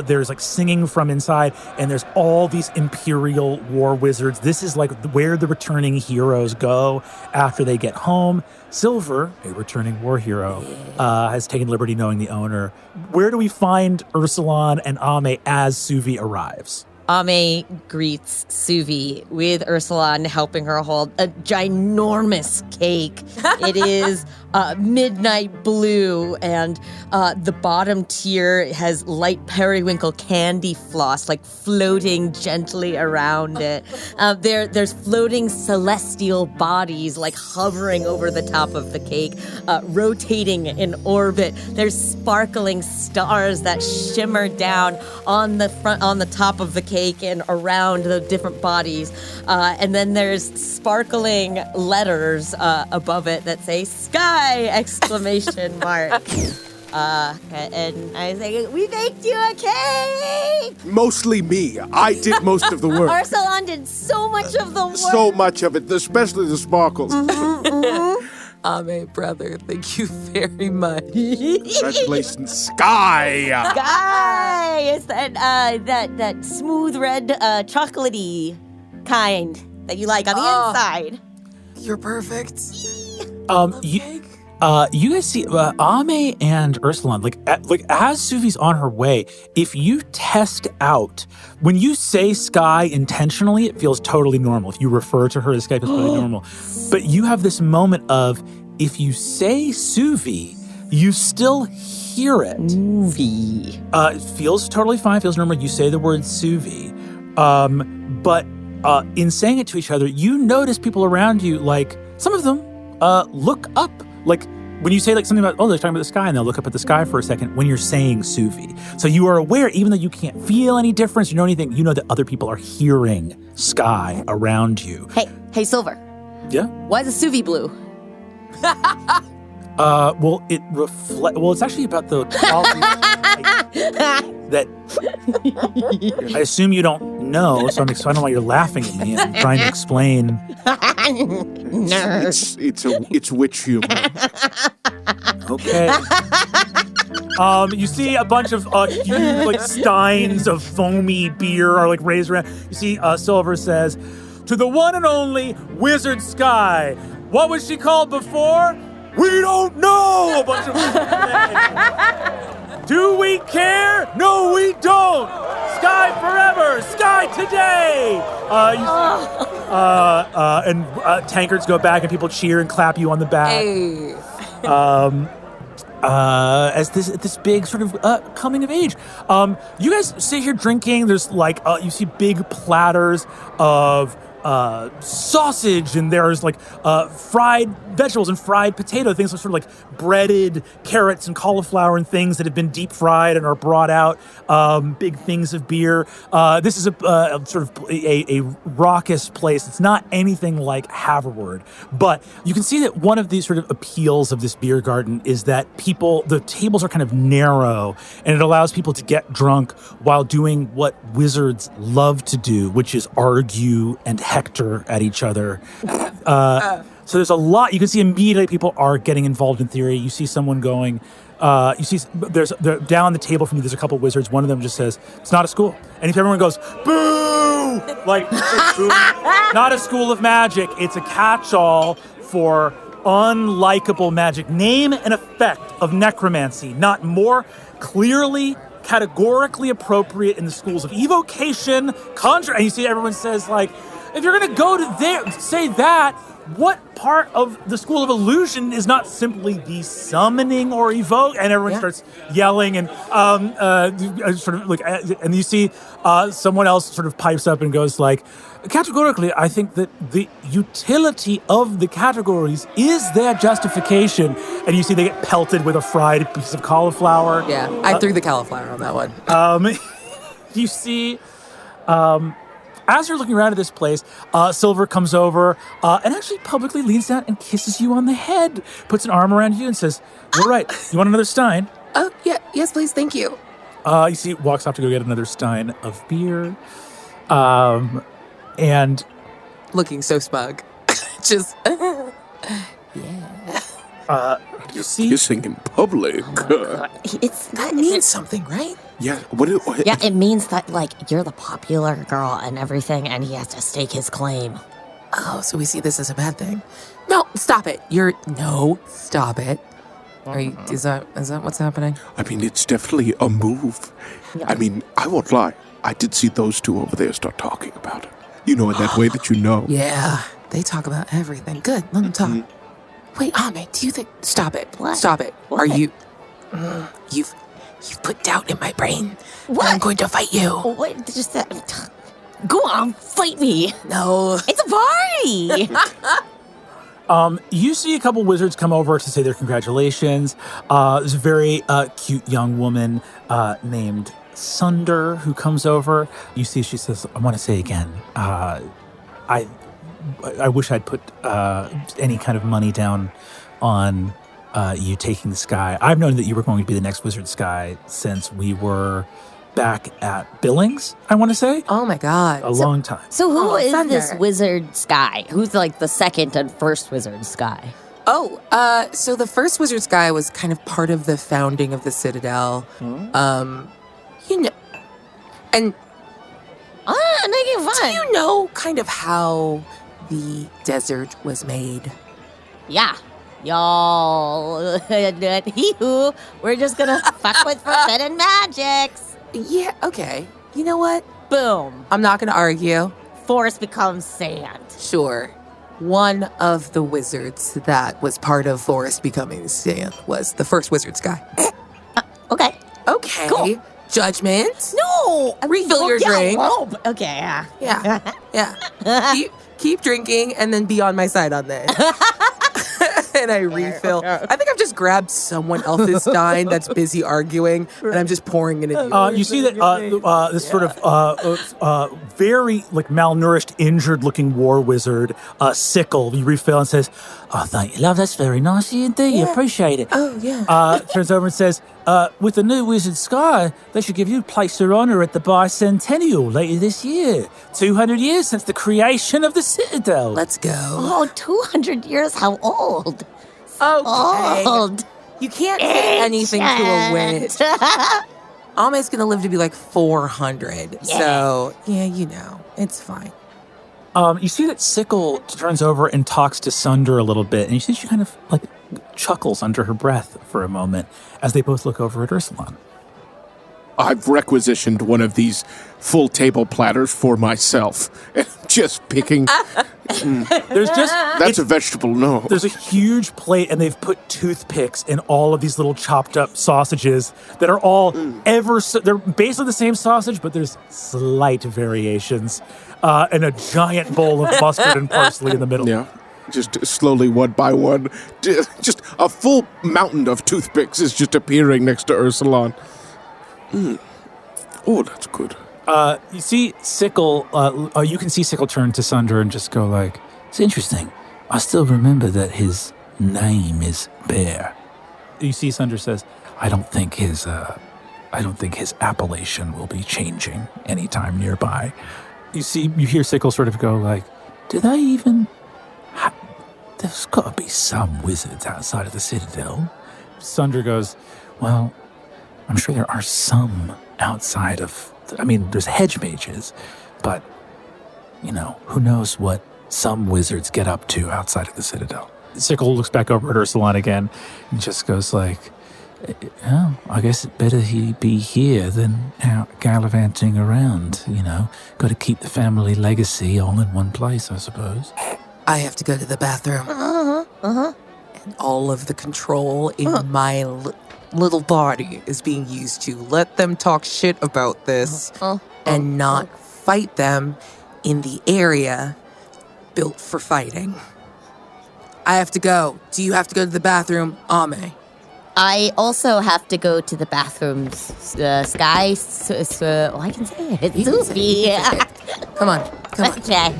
There's like singing from inside, and there's all these Imperial war wizards. This is like where the returning heroes go after they get home. Silver, a returning war hero, has taken liberty knowing the owner. Where do we find Ursulon and Ame as Suvi arrives? Ame greets Suvi with Ursulon helping her hold a ginormous cake. It is midnight blue, and the bottom tier has light periwinkle candy floss, like floating gently around it. There's floating celestial bodies, like hovering over the top of the cake, rotating in orbit. There's sparkling stars that shimmer down on the top of the cake and around the different bodies. And then there's sparkling letters above it that say "Sky!" exclamation mark. And I say, "We baked you a cake!" Mostly me. I did most of the work. Ursulon did so much of the work. So much of it, especially the sparkles. Ame, brother, thank you very much. Congratulations, Sky! Guy! It's that smooth red chocolatey kind that you like on the inside. You're perfect. You guys see Ame and Ursulon, like as Suvi's on her way, if you test out, when you say Sky intentionally, it feels totally normal. If you refer to her as Sky, it feels totally normal. But you have this moment of, if you say Suvi, you still hear it. Movie. It feels totally fine, feels normal. You say the word Suvi. But in saying it to each other, you notice people around you, like, some of them look up. Like, when you say like something about, they're talking about the sky, and they'll look up at the sky for a second when you're saying Suvi. So you are aware, even though you can't feel any difference, you know anything, you know that other people are hearing Sky around you. Hey, Silver. Yeah? Why is the Suvi blue? It's actually about the quality that I assume you don't know, so I don't know why you're laughing at me. I'm trying to explain. It's witch humor. Okay. You see a bunch of huge, like, steins of foamy beer are like raised around. You see Silver says, "To the one and only Wizard Sky. What was she called before? We don't know!" A bunch of "Do we care? No, we don't! Sky forever! Sky today!" And tankards go back and people cheer and clap you on the back. Hey. As this big sort of coming of age. You guys sit here drinking. There's like, you see big platters of sausage, and there's like fried vegetables and fried potato things, sort of like breaded carrots and cauliflower and things that have been deep fried and are brought out. Big things of beer. This is a sort of a raucous place. It's not anything like Haverward, but you can see that one of these sort of appeals of this beer garden is that the tables are kind of narrow, and it allows people to get drunk while doing what wizards love to do, which is argue and hector at each other. So there's a lot. You can see immediately people are getting involved in theory. You see someone going, down the table from you, there's a couple wizards. One of them just says, "It's not a school." And if everyone goes, "Boo!" Like, not a school of magic. It's a catch-all for unlikable magic. Name and effect of necromancy, not more clearly, categorically appropriate in the schools of evocation, conjure. And you see everyone says, like, if you're going to go to there, say that, what part of the School of Illusion is not simply the summoning or evoke? And everyone starts yelling and sort of like, and you see someone else sort of pipes up and goes like, categorically, I think that the utility of the categories is their justification. And you see they get pelted with a fried piece of cauliflower. Yeah, I threw the cauliflower on that one. You see, as you're looking around at this place, Silver comes over and actually publicly leans down and kisses you on the head, puts an arm around you and says, "You're right. You want another stein?" Oh, yeah. Yes, please. Thank you. You see, walks off to go get another stein of beer. And Looking so smug. Just, you see, Kissing in public. that means something, right? Yeah. Yeah, it means that, like, you're the popular girl and everything, and he has to stake his claim. Oh, so we see this as a bad thing. No, stop it. Stop it. Are you, is that what's happening? I mean, it's definitely a move. I mean, I won't lie. I did see those two over there start talking about it. You know, in that way that you know. Yeah, they talk about everything. Good, let them talk. Wait, Ame, do you think... Stop it. What? Stop it. What? Are you... You've put doubt in my brain. What? I'm going to fight you. What? Just that. Go on, fight me. No. It's a party. you see a couple wizards come over to say their congratulations. There's a very cute young woman named Sunder who comes over. You see, she says, "I want to say again, I wish I'd put any kind of money down on you taking the sky. I've known that you were going to be the next Wizard Sky since we were back at Billings, I want to say. Oh my God. A long time. So who is Thunder. this Wizard Sky? Who's like the second and first Wizard Sky? Oh, so the first Wizard Sky was kind of part of the founding of the Citadel. You know, and Make it fun. do you know kind of how the desert was made? Yeah. Y'all, hee-hoo, we're just gonna fuck with forbidden magics. Yeah, okay. You know what? Boom. I'm not going to argue. Forest becomes sand. Sure. One of the wizards that was part of Forest becoming sand was the first Wizard Sky. Okay. Okay. Cool. Judgment? No. Refill your drink. Okay, yeah. Yeah. Yeah. keep drinking and then be on my side on this. And I refill. I think I've just grabbed someone else's stein that's busy arguing, and I'm just pouring it in. You see that this sort of very like malnourished, injured-looking war wizard, Sickle, you refill and says, "Oh, thank you, love. That's very nice of you indeed. Yeah. Appreciate it." Oh, yeah. Turns over and says, "With the new Wizard Sky, they should give you a place of honor at the bicentennial later this year. 200 years since the creation of the Citadel." Let's go. Oh, 200 years? How old? Okay. Old. You can't say anything to a witch. Ame's gonna live to be like 400. Yeah. So, yeah, you know, it's fine. You see that Sickle turns over and talks to Sunder a little bit, and you see she kind of like chuckles under her breath for a moment as they both look over at Ursulon. I've requisitioned one of these full table platters for myself. And I'm just picking. There's just That's a vegetable, no. there's a huge plate, and they've put toothpicks in all of these little chopped up sausages that are all they're basically the same sausage, but there's slight variations, and a giant bowl of mustard and parsley in the middle. Yeah. Just slowly, one by one. Just a full mountain of toothpicks is just appearing next to Ursulon. Oh, that's good. You see Sickle, you can see Sickle turn to Sunder and just go like, "It's interesting. I still remember that his name is Bear." You see Sunder says, I don't think his appellation will be changing anytime nearby." You hear Sickle sort of go like, "Do they even... There's got to be some wizards outside of the Citadel." Sunder goes, "Well, I'm sure there are some outside of... I mean, there's hedge mages, but, you know, who knows what some wizards get up to outside of the Citadel." Sickle looks back over at Ursulon again and just goes like, "Oh, I guess it better he be here than out gallivanting around, you know. Got to keep the family legacy all in one place, I suppose." I have to go to the bathroom. And all of the control in my little body is being used to let them talk shit about this and not fight them in the area built for fighting. I have to go. Do you have to go to the bathroom, Ame? I also have to go to the bathroom. Sky, I can say it. It's Sophie. Come on. Okay.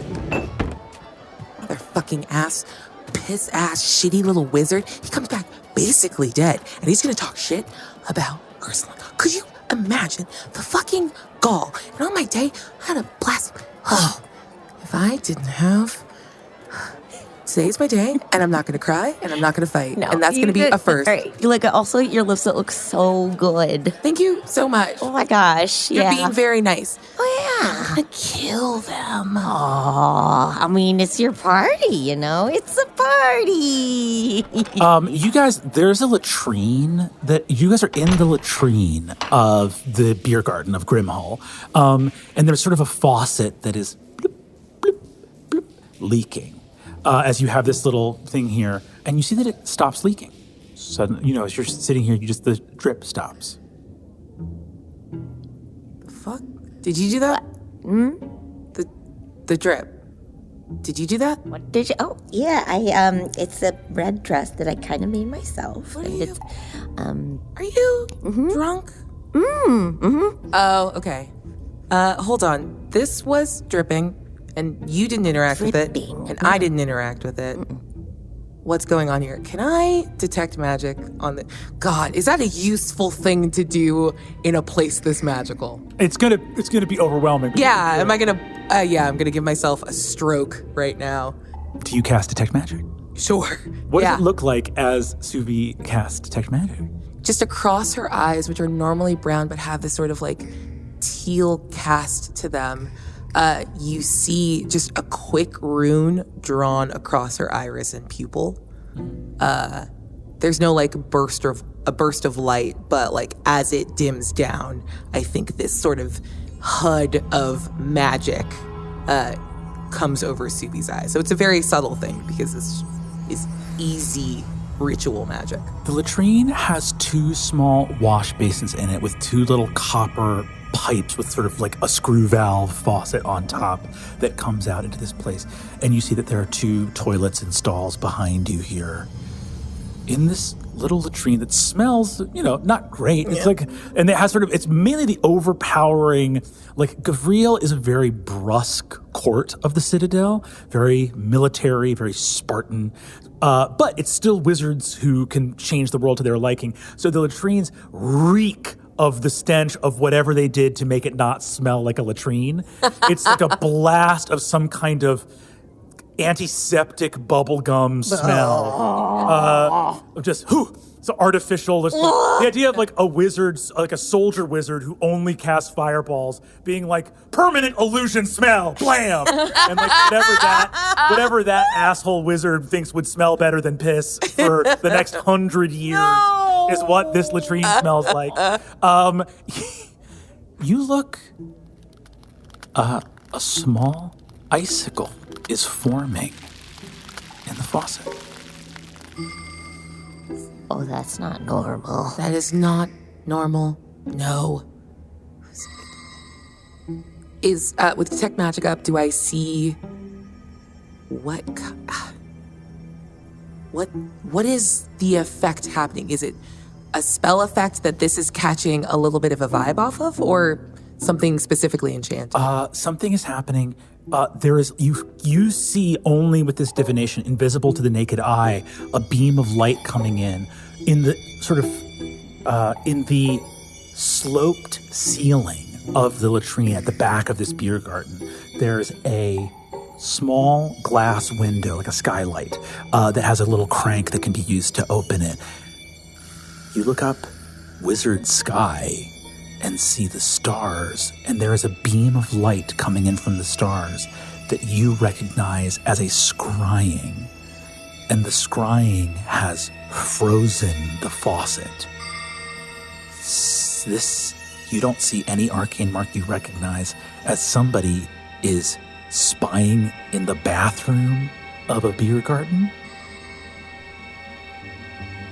Motherfucking ass, piss ass, shitty little wizard. He comes back basically dead, and he's gonna talk shit about Ursula. Could you imagine the fucking gall? And on my day, I had a blast. Oh, if I didn't have... Today's my day, and I'm not gonna cry, and I'm not gonna fight. No, and that's gonna be a first. All right. Like, also, your lipstick looks so good. Thank you so much. Oh my gosh. You're being very nice. Oh, yeah. I'm gonna kill them. Oh, I mean, it's your party, you know? It's a party. You guys, there's a latrine that you guys are in the latrine of the beer garden of Grimhall. And there's sort of a faucet that is bloop, bloop, bloop, leaking. As you have this little thing here, and you see that it stops leaking. Suddenly, as you're sitting here, the drip stops. The fuck? Did you do that? The drip. Did you do that? What did you? Oh, yeah. It's a red dress that I kind of made myself. What are and you? It's, Are you drunk? Oh, okay. Hold on. This was dripping, and you didn't interact with it, Dripping. and I didn't interact with it. What's going on here? Can I detect magic on the... God, is that a useful thing to do in a place this magical? It's gonna be overwhelming. Yeah, am I gonna... I'm gonna give myself a stroke right now. Do you cast Detect Magic? Sure. What does it look like as Suvi casts Detect Magic? Just across her eyes, which are normally brown but have this sort of like teal cast to them, you see just a quick rune drawn across her iris and pupil. There's no like burst of light, but like as it dims down, I think this sort of HUD of magic comes over Subi's eyes. So it's a very subtle thing because this is easy ritual magic. The latrine has 2 small wash basins in it with 2 little copper pipes with sort of like a screw valve faucet on top that comes out into this place. And you see that there are 2 toilets and stalls behind you here. In this little latrine that smells, not great. It's like, and it has it's mainly the overpowering, like Gavriel is a very brusque court of the Citadel, very military, very Spartan, but it's still wizards who can change the world to their liking. So the latrines reek of the stench of whatever they did to make it not smell like a latrine. It's like a blast of some kind of antiseptic bubblegum smell. It's artificial. The idea of like a wizard, like a soldier wizard who only casts fireballs being like, permanent illusion smell, blam! And like whatever that asshole wizard thinks would smell better than piss for the next 100 years is what this latrine smells like. You look, a small icicle is forming in the faucet. Oh, that's not normal. That is not normal. No. Is with Detect Magic up, do I see what is the effect happening? Is it a spell effect that this is catching a little bit of a vibe off of, or something specifically enchanted? Something is happening. There is you see only with this divination, invisible to the naked eye, a beam of light coming in the sort of in the sloped ceiling of the latrine at the back of this beer garden. There's a small glass window, like a skylight, that has a little crank that can be used to open it. You look up Wizard Sky and see the stars, and there is a beam of light coming in from the stars that you recognize as a scrying. And the scrying has frozen the faucet. This, you don't see any arcane mark you recognize as somebody is spying in the bathroom of a beer garden.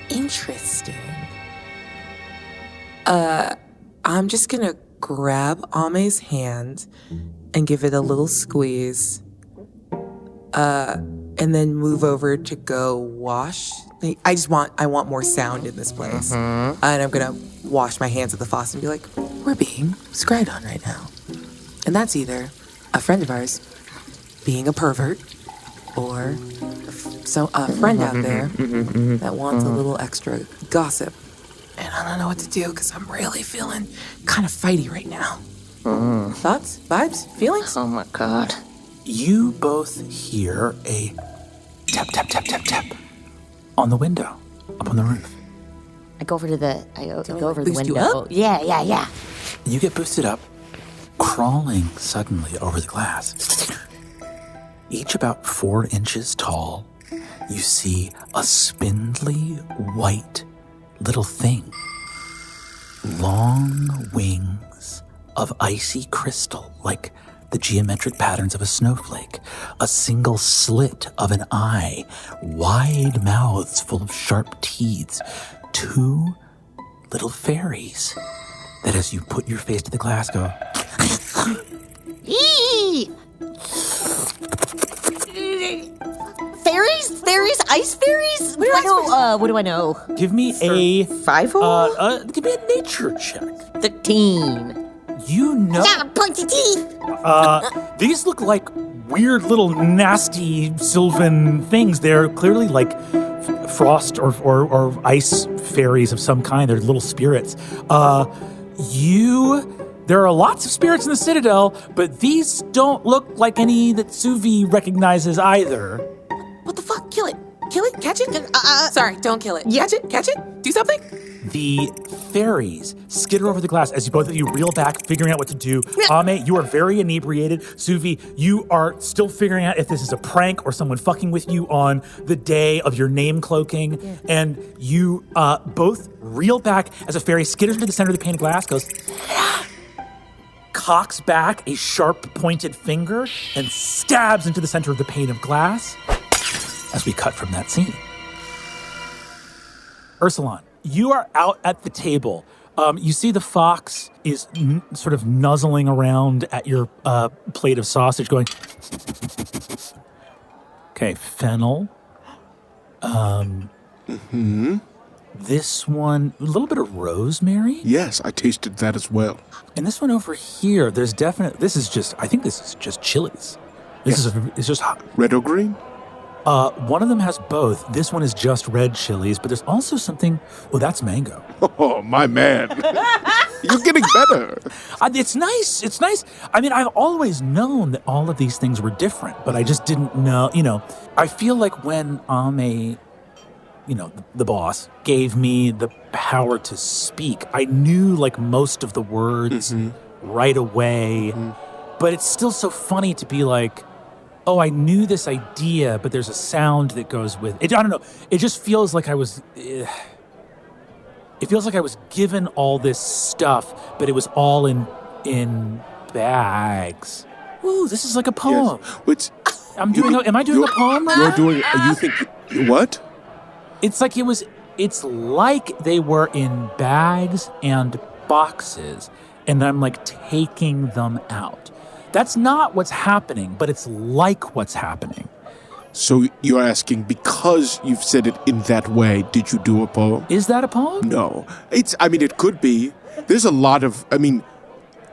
Interesting. I'm just gonna grab Ame's hand and give it a little squeeze. And and then move over to go wash. I want more sound in this place. And I'm gonna wash my hands at the faucet and be like, we're being scried on right now. And that's either a friend of ours being a pervert or a friend out there that wants a little extra gossip. And I don't know what to do because I'm really feeling kind of fighty right now. Thoughts? Vibes? Feelings? Oh my god. You both hear a tap, tap, tap, tap, tap on the window up on the roof. I go over to the boost you window. up? Yeah. You get boosted up, crawling suddenly over the glass. Each about 4 inches tall, you see a spindly white little thing. Long wings of icy crystal, like the geometric patterns of a snowflake, a single slit of an eye, wide mouths full of sharp teeth, 2 little fairies that as you put your face to the glass go, Eee! Fairies? Ice fairies? What do I know? give me a Survival? give me a nature check. 13. You know, Pointy teeth! these look like weird little nasty sylvan things. They're clearly like frost or ice fairies of some kind. They're little spirits. There are lots of spirits in the Citadel, but these don't look like any that Suvi recognizes either. What the fuck? Kill it. Kill it? Catch it? Sorry, don't kill it. Catch it? Catch it? Do something? The fairies skitter over the glass as both of you reel back, figuring out what to do. Ame, you are very inebriated. Suvi, you are still figuring out if this is a prank or someone fucking with you on the day of your name cloaking. Yeah. And you both reel back as a fairy skitters into the center of the pane of glass, goes, cocks back a sharp pointed finger, and stabs into the center of the pane of glass as we cut from that scene. Ursulon, you are out at the table. You see the fox is sort of nuzzling around at your plate of sausage going, okay, fennel. This one, a little bit of rosemary. Yes, I tasted that as well. And this one over here, I think this is just chilies. It's just hot. Red or green? One of them has both. This one is just red chilies, but there's also something, that's mango. Oh, my man. You're getting better. It's nice. I mean, I've always known that all of these things were different, but I just didn't know, I feel like when Ame, the boss, gave me the power to speak, I knew like most of the words right away, but it's still so funny to be like, oh, I knew this idea, but there's a sound that goes with it. I don't know. It just feels like I was... It feels like I was given all this stuff, but it was all in bags. Ooh, this is like a poem. Yes. Am I doing a poem right now? You think... What? It's like they were in bags and boxes, and I'm like taking them out. That's not what's happening, but it's like what's happening. So you're asking, because you've said it in that way, did you do a poem? Is that a poem? No. It could be. There's a lot of,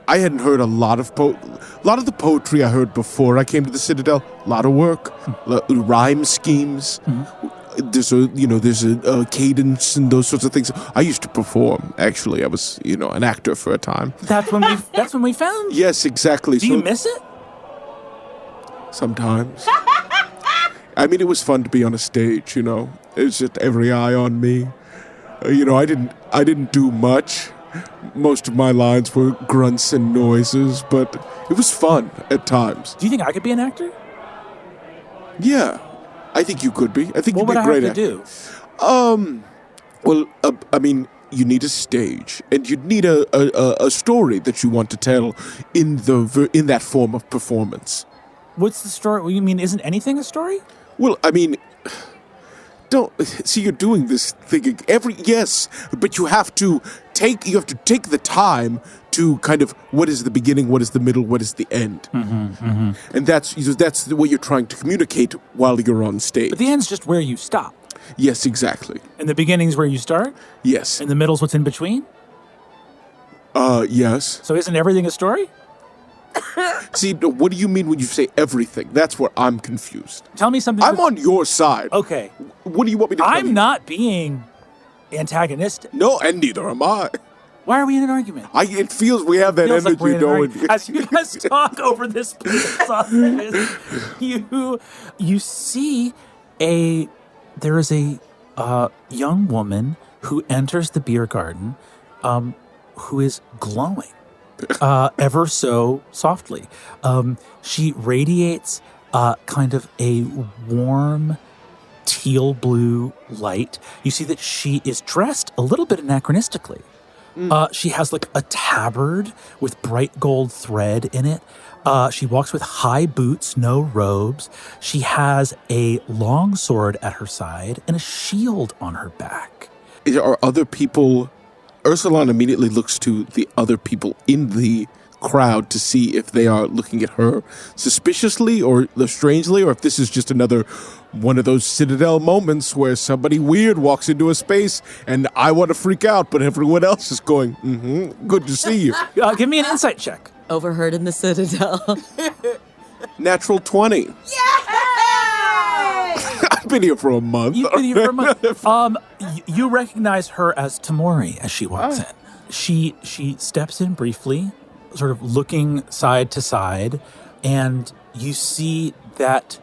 I hadn't heard a lot of the poetry I heard before I came to the Citadel. A lot of work, rhyme schemes. There's a cadence and those sorts of things. I used to perform, actually. I was, an actor for a time. That's when we found you. Yes, exactly. Do you miss it? Sometimes. It was fun to be on a stage, It was just every eye on me. I didn't do much. Most of my lines were grunts and noises, but it was fun at times. Do you think I could be an actor? Yeah. I think you could be. I think you'd be a great actor. What would I have to do? You need a stage, and you'd need a story that you want to tell in that form of performance. What's the story? You mean, isn't anything a story? Well, don't see. You're doing this thing yes, but you have to take the time to kind of what is the beginning, what is the middle, what is the end. And that's what you're trying to communicate while you're on stage. But the end's just where you stop. Yes, exactly. And the beginning's where you start? Yes. And the middle's what's in between? Yes. So isn't everything a story? See, what do you mean when you say everything? That's where I'm confused. Tell me something. I'm on your side. Okay. What do you want me to tell you? I'm not being antagonistic. No, and neither am I. Why are we in an argument? It feels we have that Feels like we're energy, in an though. argument. As you guys talk over this sausages, you see there is a young woman who enters the beer garden who is glowing ever so softly. She radiates kind of a warm teal blue light. You see that she is dressed a little bit anachronistically. She has like a tabard with bright gold thread in it. She walks with high boots, no robes. She has a long sword at her side and a shield on her back. Are other people... Ursulon immediately looks to the other people in the crowd to see if they are looking at her suspiciously or strangely, or if this is just another one of those Citadel moments where somebody weird walks into a space and I want to freak out, but everyone else is going, good to see you. Give me an insight check. Overheard in the Citadel. Natural 20. Yay! I've been here for a month. You've been here for a month. You recognize her as Tamori as she walks in. She steps in briefly, sort of looking side to side, and you see that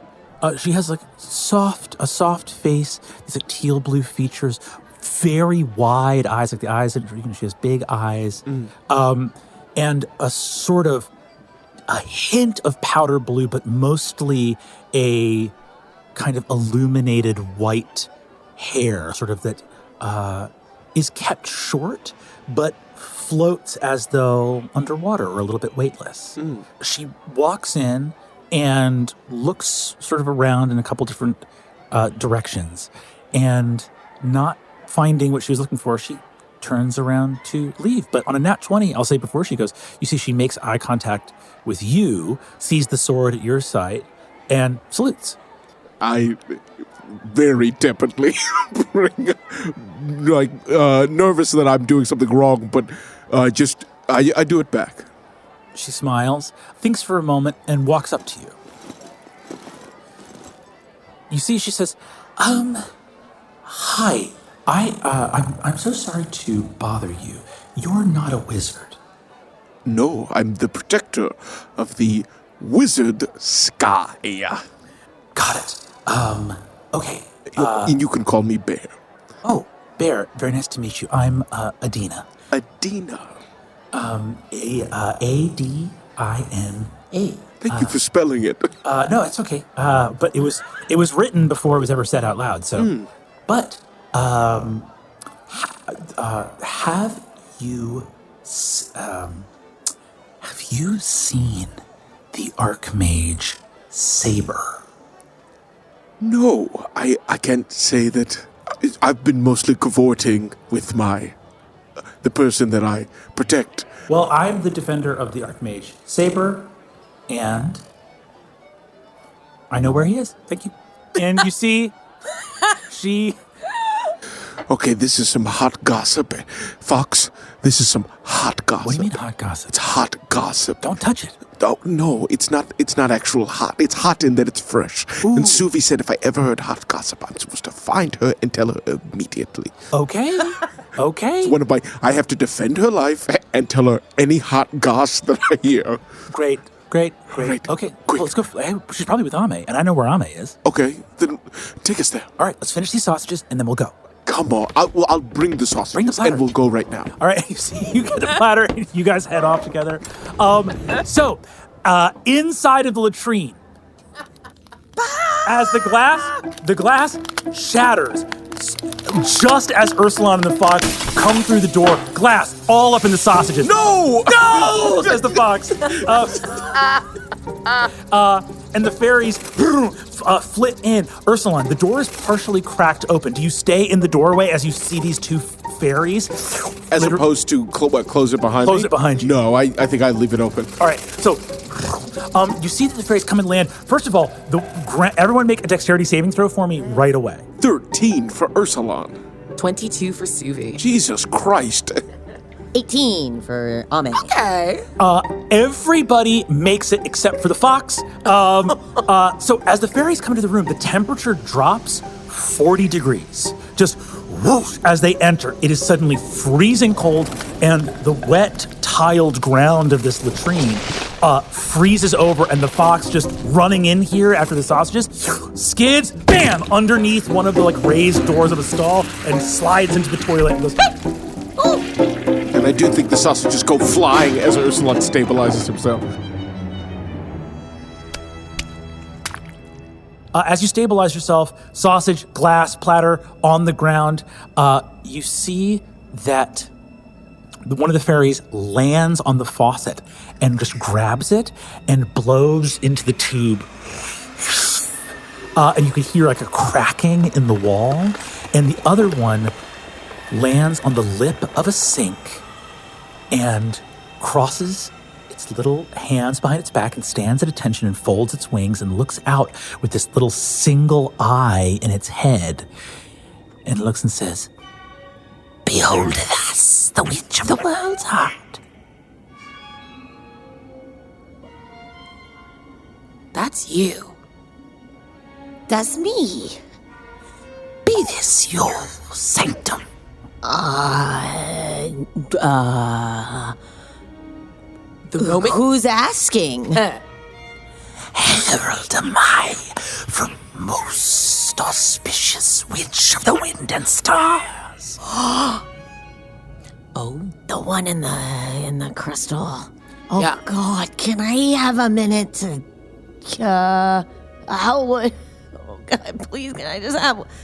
she has like a soft face, these like teal blue features, very wide eyes, like the eyes that she has big eyes, and a sort of a hint of powder blue, but mostly a kind of illuminated white hair, sort of that is kept short, but floats as though underwater or a little bit weightless. She walks in and looks sort of around in a couple different directions, and not finding what she was looking for, she turns around to leave. But on a nat 20, I'll say before she goes, you see she makes eye contact with you, sees the sword at your side, and salutes. I very tepidly nervous that I'm doing something wrong, but I do it back. She smiles, thinks for a moment, and walks up to you. You see, she says, hi, I'm so sorry to bother you. You're not a wizard. No, I'm the protector of the wizard sky. Got it. Okay. And you can call me Bear. Oh, Bear, very nice to meet you. I'm Adina. Adina. A-D-I-N-A. Thank you for spelling it. No, it's okay. But it was written before it was ever said out loud. So, but have you seen the Archmage Saber? No, I can't say that. I've been mostly cavorting with the person that I protect. Well, I'm the defender of the Archmage Saber, and I know where he is. Thank you. And you see, she... Okay, this is some hot gossip. Fox, this is some hot gossip. What do you mean hot gossip? It's hot gossip. Don't touch it. Oh, no, it's not actual hot. It's hot in that it's fresh. Ooh. And Suvi said if I ever heard hot gossip, I'm supposed to find her and tell her immediately. Okay. Okay. I have to defend her life and tell her any hot goss that I hear. Great. Right, Okay, quick. well, let's go. She's probably with Ame, and I know where Ame is. Okay, then take us there. All right, let's finish these sausages, and then we'll go. Come on, I'll bring the sausages. Bring the platter. And we'll go right now. All right, you get the platter, and you guys head off together. So, inside of the latrine, as the glass shatters, just as Ursulon and the fox come through the door, glass all up in the sausages. No! No! Says the fox. and the fairies flit in. Ursulon, the door is partially cracked open. Do you stay in the doorway as you see these two fairies? As opposed to close it behind me? Close it behind you. No, I think I leave it open. All right, so you see that the fairies come and land. First of all, everyone make a dexterity saving throw for me right away. 13 for Ursulon. 22 for Suvi. Jesus Christ. 18 for Ame. Okay. Everybody makes it except for the fox. So as the fairies come into the room, the temperature drops 40 degrees. Just whoosh, as they enter, it is suddenly freezing cold, and the wet, tiled ground of this latrine freezes over, and the fox just running in here after the sausages skids, bam, underneath one of the raised doors of a stall and slides into the toilet and goes, And I do think the sausages go flying as Ursulon stabilizes himself. As you stabilize yourself, sausage, glass, platter on the ground, you see that one of the fairies lands on the faucet and just grabs it and blows into the tube. And you can hear a cracking in the wall. And the other one lands on the lip of a sink and crosses its little hands behind its back and stands at attention and folds its wings and looks out with this little single eye in its head and looks and says, "Behold thus the witch of the world's heart." That's you. That's me. Be this your sanctum? The moment. Who's asking? Herald am I from most auspicious witch of the wind and stars. Oh. The one in the crystal. Oh Yeah. God, can I have a minute to how would oh God, please can I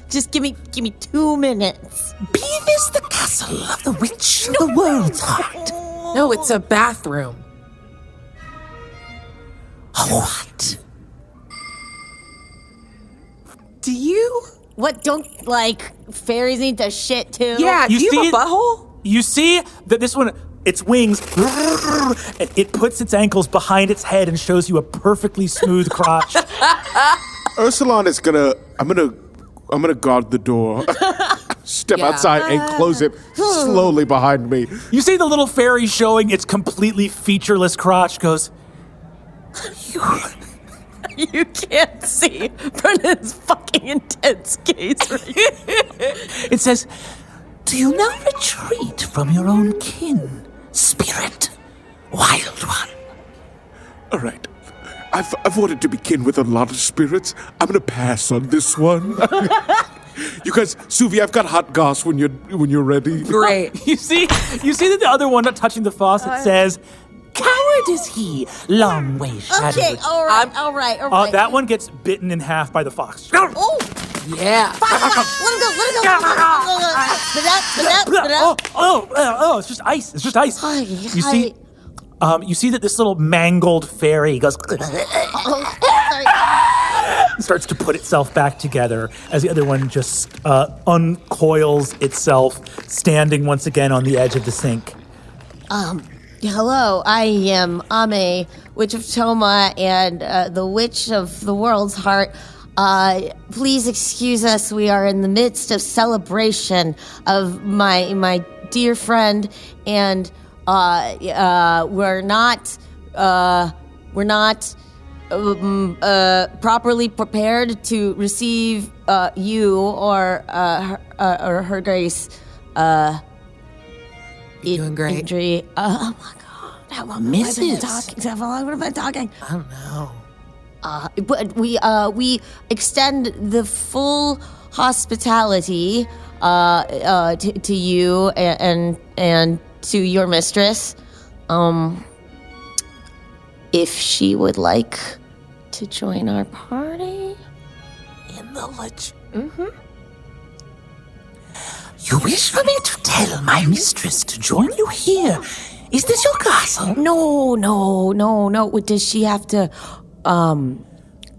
just give me 2 minutes. Be this the castle of the witch of the world's heart? No, it's a bathroom. What? Do you? What, don't fairies need to shit too? Yeah, You do you see have a it? butthole? You see that this one, its wings, and it puts its ankles behind its head and shows you a perfectly smooth crotch. Ursulon is I'm gonna guard the door. Step Yeah. outside and close it slowly behind me. You see the little fairy showing its completely featureless crotch goes, You can't see Brennan's fucking intense gaze right now. it says, "Do you now retreat from your own kin, spirit, wild one?" All right. I've wanted to be kin with a lot of spirits. I'm gonna pass on this one. You guys, Suvi, I've got hot goss when you're ready. Great. You see that the other one not touching the faucet says, "Coward is he, long way shadowed." Okay, all right. That one gets bitten in half by the fox. Oh, Yeah. fuck, let him go. Spit out. Oh, it's just ice. It's just ice. You see that this little mangled fairy goes, starts to put itself back together as the other one just uncoils itself, standing once again on the edge of the sink. Hello, I am Ame, Witch of Toma, and the Witch of the World's Heart. Please excuse us. We are in the midst of celebration of my dear friend, and we're not properly prepared to receive you or her grace. Doing great. Injury. Oh my God! How long have I been talking? How long have I been talking? I don't know. But we extend the full hospitality to you and to your mistress. If she would like to join our party In the lich. You wish for me to tell my mistress to join you here? Is this your castle? No. Does she have to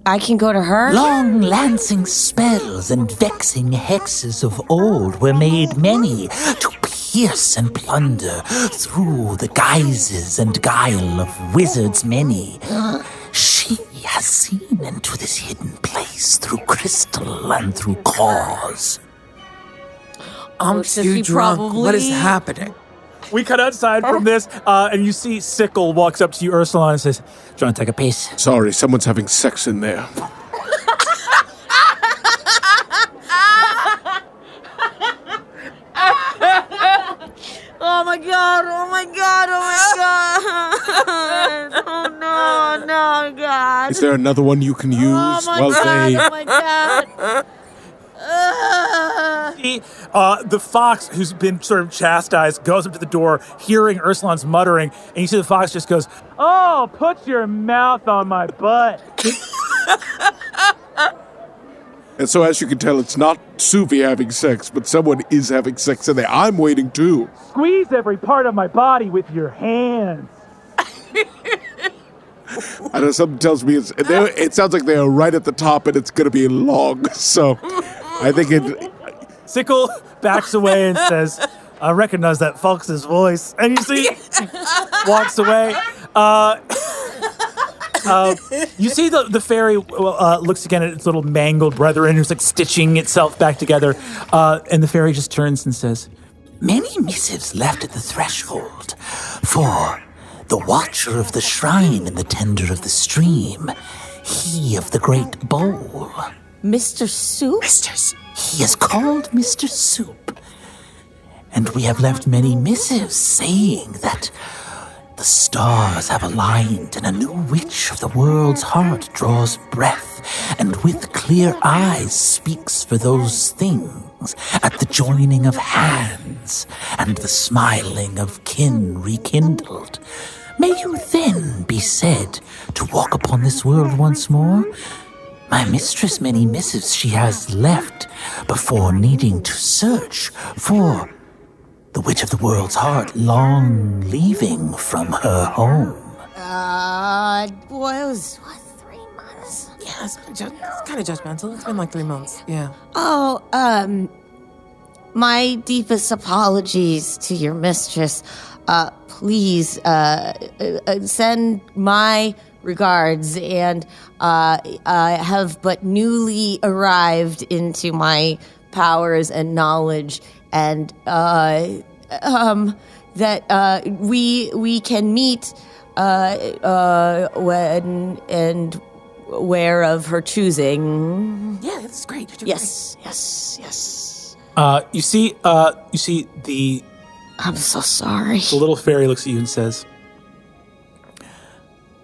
I can go to her? Long lancing spells and vexing hexes of old were made many to pierce and plunder through the guises and guile of wizards many. She has seen into this hidden place through crystal and through cause. I'm so too she drunk. What is probably- happening? We cut outside from this, and you see Sickle walks up to you, Ursula, and says, "Do you want to take a piece?" Sorry, someone's having sex in there. Oh my god, oh my god, oh my god. Oh no, God. Is there another one you can use Oh my while god, they... oh my god. The fox, who's been sort of chastised, goes up to the door, hearing Ursulon's muttering, and you see the fox just goes, "Oh, put your mouth on my butt." And so as you can tell, it's not Suvi having sex, but someone is having sex in there. I'm waiting too. Squeeze every part of my body with your hands. I know something tells me it sounds like they are right at the top and it's going to be long. So I think it... Sickle backs away and says, "I recognize that fox's voice." And you see, walks away. You see the fairy looks again at its little mangled brethren who's like stitching itself back together. And the fairy just turns and says, Many missives left at the threshold for the watcher of the shrine and the tender of the stream, he of the great bowl. Mr. Soup? He is called Mr. Soup. And we have left many missives saying that the stars have aligned and a new witch of the world's heart draws breath and with clear eyes speaks for those things at the joining of hands and the smiling of kin rekindled. May you then be said to walk upon this world once more? My mistress many missives she has left before needing to search for the witch of the world's heart long leaving from her home. Boy, it was, 3 months? Yeah, it's kind of judgmental. It's been like 3 months. Yeah. Oh, my deepest apologies to your mistress. Please, send my regards, and I have but newly arrived into my powers and knowledge, and that we can meet when and where of her choosing. Yeah, that's great. You're doing Yes. you see the I'm so sorry. little fairy looks at you and says,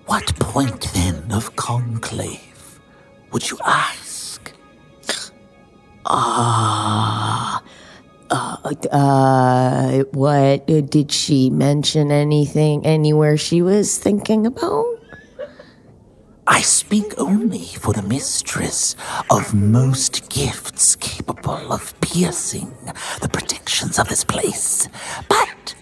What point then of conclave would you ask? What did she mention anything anywhere she was thinking about? I speak only for the mistress of most gifts capable of piercing the protections of this place. But,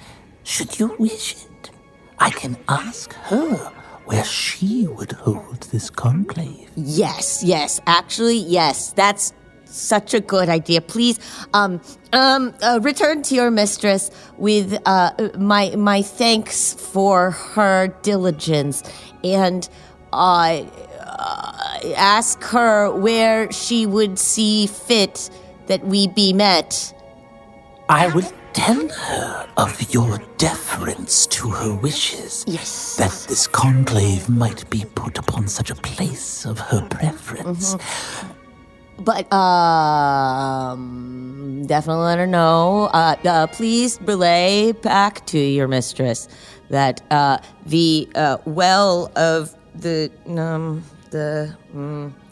should you wish it, I can ask her where she would hold this conclave. Yes, actually, yes, that's such a good idea. Please, return to your mistress with my thanks for her diligence, and ask her where she would see fit that we be met. I will tell her of your deference to her wishes. Yes. That this conclave might be put upon such a place of her preference. Mm-hmm. But, definitely let her know. Please relay back to your mistress that, the well of the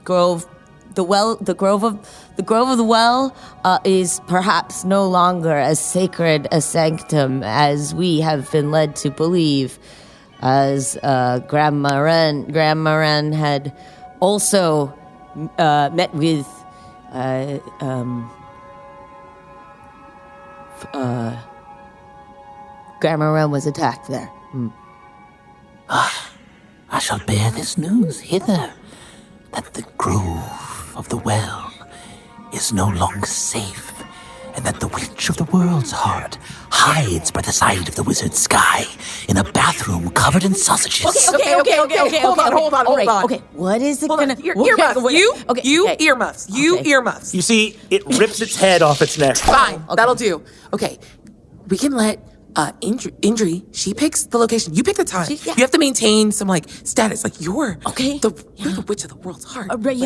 grove, the grove of the well, is perhaps no longer as sacred a sanctum as we have been led to believe, as Grandma Wren had also met with Grandma Wren was attacked there. I shall bear this news hither, that that the groove of the well is no longer safe, and that the witch of the world's heart hides by the side of the wizard's sky in a bathroom covered in sausages. Okay. Hold on. Okay, what is it gonna... Earmuffs. Earmuffs. You see, it rips its head off its neck. Fine, that'll do. Okay, we can let Indri, she picks the location. You pick the time. You have to maintain some status. You're Okay. you're the witch of the world's heart. but you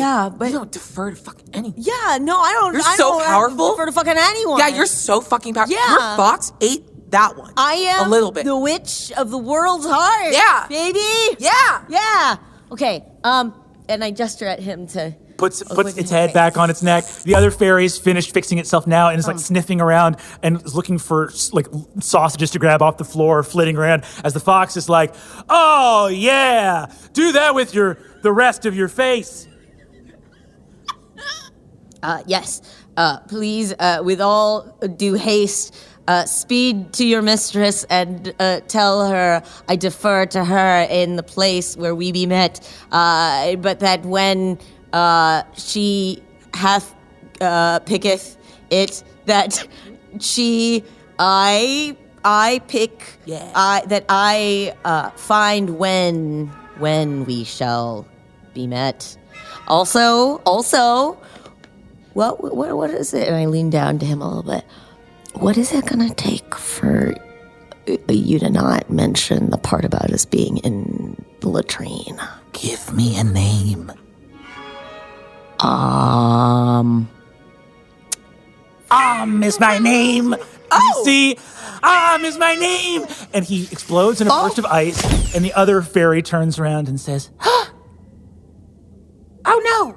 don't defer to fucking anyone. Yeah, no, I don't. You're I so don't powerful. For fucking anyone. Yeah, you're so fucking powerful. Yeah. Your fox ate that one. I am a little bit. the witch of the world's heart. Yeah. baby. Yeah. Okay. And I gesture at him to Puts its head back on its neck. The other fairy's finished fixing itself now and is sniffing around and is looking for sausages to grab off the floor, flitting around as the fox is like, "Oh yeah, do that with the rest of your face." Yes. Please, with all due haste, speed to your mistress and tell her I defer to her in the place where we be met, but that when she hath picketh it, that I pick, that I find when we shall be met. Also, what is it? And I lean down to him a little bit. What is it gonna take for you to not mention the part about us being in the latrine? Give me a name. Is my name. You see? Is my name. And he explodes in a burst of ice, and the other fairy turns around and says, Oh no.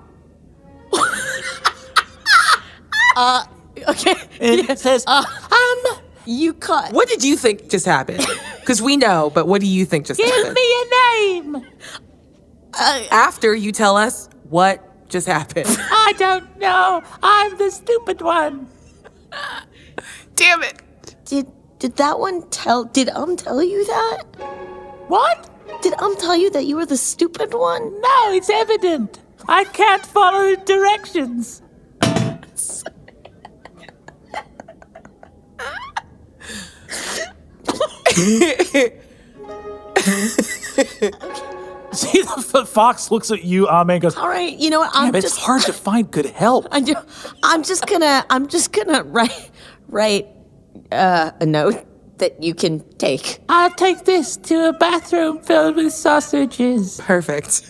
Okay. and it says, You caught. What did you think just happened? Because we know, but what do you think just happened? "Give me a name." After you tell us what just happened. I don't know. I'm the stupid one. Damn it. Did that one tell? Did tell you that? What? Did tell you that you were the stupid one? No, it's evident. I can't follow directions. See, the fox looks at you, Ame, and goes, All right. You know what? it's hard to find good help. I'm just gonna write a note that you can take. I'll take this to a bathroom filled with sausages. Perfect.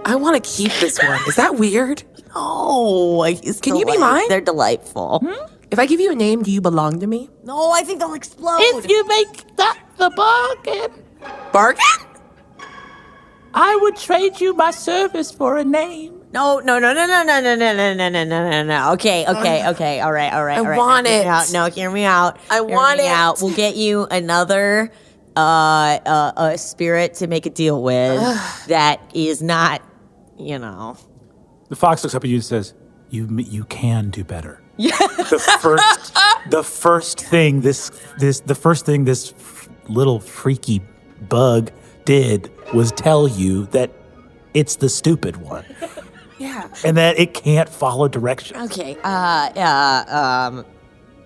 I want to keep this one. Is that weird? Oh, Can you be mine? They're delightful. If I give you a name, do you belong to me? No, I think they'll explode. If you make that the bargain, Bargain? I would trade you my service for a name. No. Okay. All right. I want it. No, hear me out. I want it. We'll get you another spirit to make a deal with that is not, The fox looks up at you and says, "You can do better." Yeah. The first thing this little freaky bug did was tell you that it's the stupid one. Yeah. And that it can't follow directions. Okay.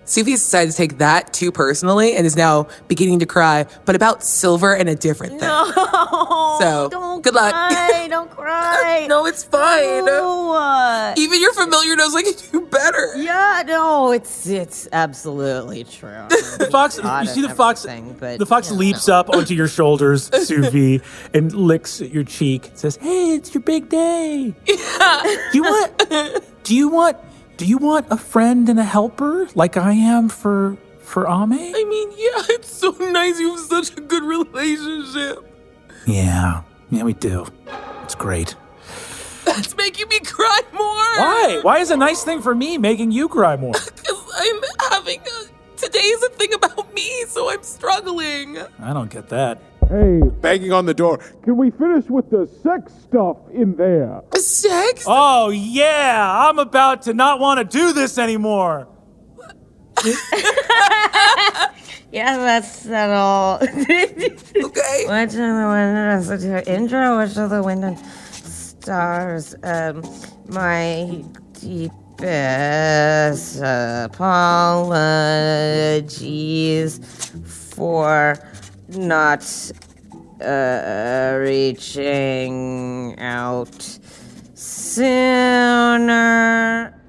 Suvi's decided to take that too personally and is now beginning to cry, but about Silver and a different thing. No. So, Don't good luck. cry. Don't cry. No, it's fine. No. Even your familiar knows I can do better. Yeah, no, it's absolutely true. The fox, you see the fox leaps up onto your shoulders, Suvi, and licks at your cheek and says, "Hey, it's your big day. Do you want a friend and a helper like I am for Ame?" I mean, yeah, it's so nice you have such a good relationship. Yeah, we do. It's great. That's making me cry more. Why? Why is a nice thing for me making you cry more? Because I'm having today is a thing about me, so I'm struggling. I don't get that. Hey, banging on the door. Can we finish with the sex stuff in there? Sex? Oh, yeah, I'm about to not want to do this anymore. Yeah, that's all. Okay. Which of the windows to intro? Which of the windows stars, my deepest apologies for not reaching out sooner.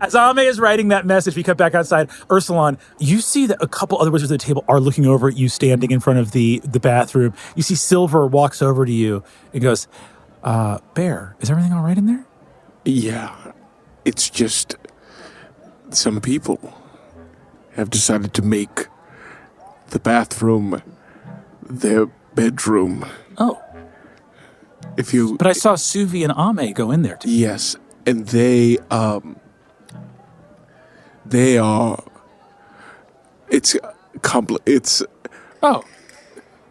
As Ame is writing that message, we cut back outside. Ursulon, you see that a couple other wizards at the table are looking over at you standing in front of the bathroom. You see Silver walks over to you and goes, Bear, is everything all right in there? Yeah, it's just some people have decided to make the bathroom their bedroom. Oh. If you, But I saw Suvi and Ame go in there too. yes, and they are. It's It's Oh.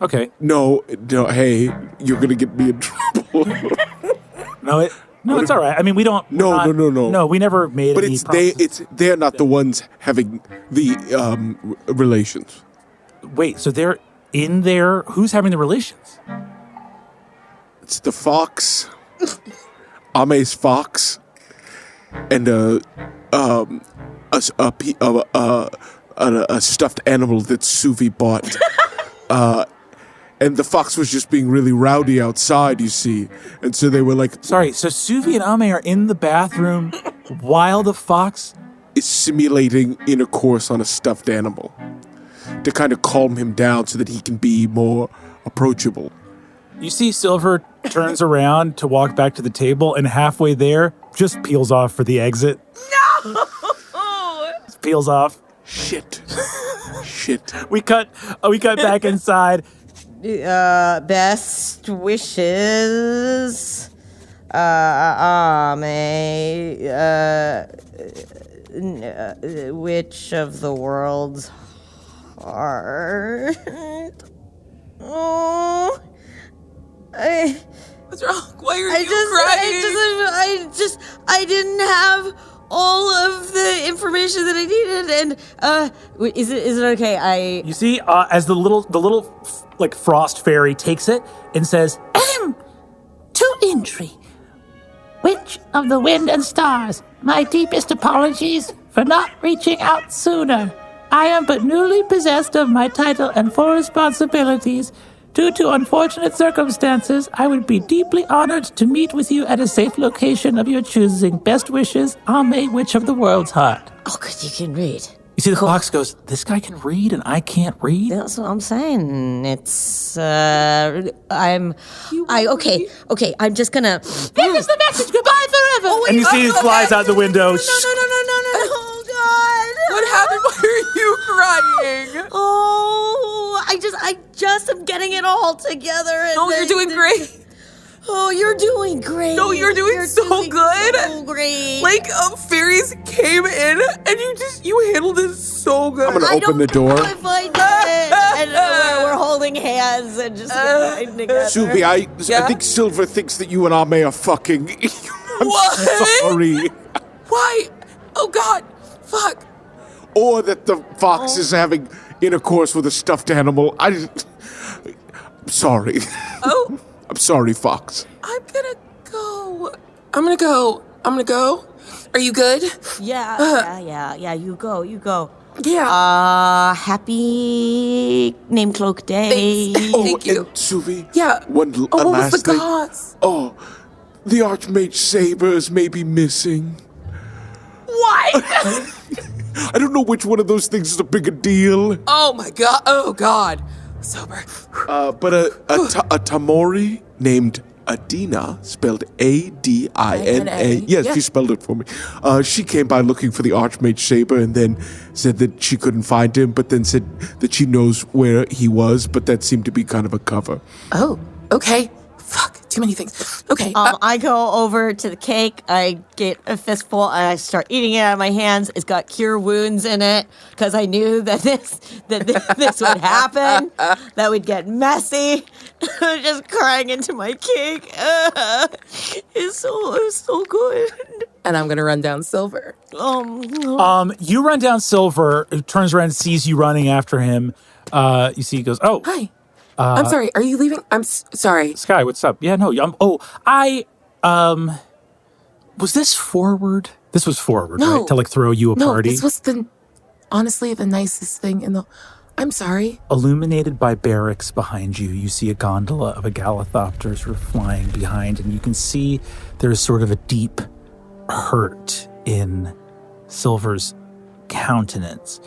Okay. no. Hey, you're gonna get me in trouble. No, it's all right. I mean, we don't. No, no. No, we never made But any promises. they're not the ones having the relations. Wait, so they're in there. Who's having the relations? It's the fox, Ame's fox, and a stuffed animal that Suvi bought. And the fox was just being really rowdy outside, you see. And so they were like, Sorry, so Suvi and Ame are in the bathroom while the fox. is simulating intercourse on a stuffed animal to kind of calm him down so that he can be more approachable. You see Silver turns around to walk back to the table, and halfway there, just peels off for the exit. No! Just peels off. Shit. We cut back inside. Best wishes, Witch of the World's Heart. Oh, What's wrong? Why are you crying? I didn't have all of the information that I needed, and is it okay? You see, as the little like frost fairy takes it and says, To Indri, Witch of the Wind and Stars, my deepest apologies for not reaching out sooner. I am but newly possessed of my title and full responsibilities. Due to unfortunate circumstances, I would be deeply honored to meet with you at a safe location of your choosing. Best wishes, Ame, Witch of the World's Heart. Oh, good, you can read. you see the fox goes, this guy can read and I can't read? That's what I'm saying. It's okay. I'm just gonna. This is the message. Goodbye forever. Oh, wait, And you see he flies out the window. No. Oh God. What happened? Why are you crying? Oh, I just am getting it all together. And No, you're doing great. Oh, you're doing great. No, you're doing so good. So great. Like, fairies came in and you handled it so good. I'm going to open the door. If I did it. And we're holding hands and just crying together. Subi, I think Silver thinks that you and Ame are fucking. I'm What? sorry. Why? Oh, God. Fuck. Or that the fox is having intercourse with a stuffed animal. I'm sorry. Oh. I'm sorry, Fox. I'm gonna go. Are you good? Yeah. You go. Yeah. Happy Name Cloak Day. Thank you. And Suvi. Yeah. A What was last the thing. cause? Oh, the Archmage Sabers may be missing. What? I don't know which one of those things is a bigger deal. Oh, my God. Oh, God. Sober. But a Tamori named Adina, spelled Adina. Yes, Yeah. she spelled it for me. She came by looking for the Archmage Saber and then said that she couldn't find him, but then said that she knows where he was, but that seemed to be kind of a cover. Oh, okay. Fuck. Too many things. Okay. I go over to the cake. I get a fistful and I start eating it out of my hands. It's got cure wounds in it because I knew that this would happen. That would get messy. I'm just crying into my cake. It's so good. And I'm gonna run down Silver. You run down Silver, who turns around and sees you running after him. You see he goes, oh, Hi. I'm sorry. Are you leaving? I'm sorry. Sky, what's up? Yeah, no, Was this forward? This was forward, No. right? To like throw you a No, party? this was honestly the nicest thing in the... I'm sorry. Illuminated by barracks behind you, you see a gondola of a Galithopter sort of flying behind, and you can see there's sort of a deep hurt in Silver's countenance.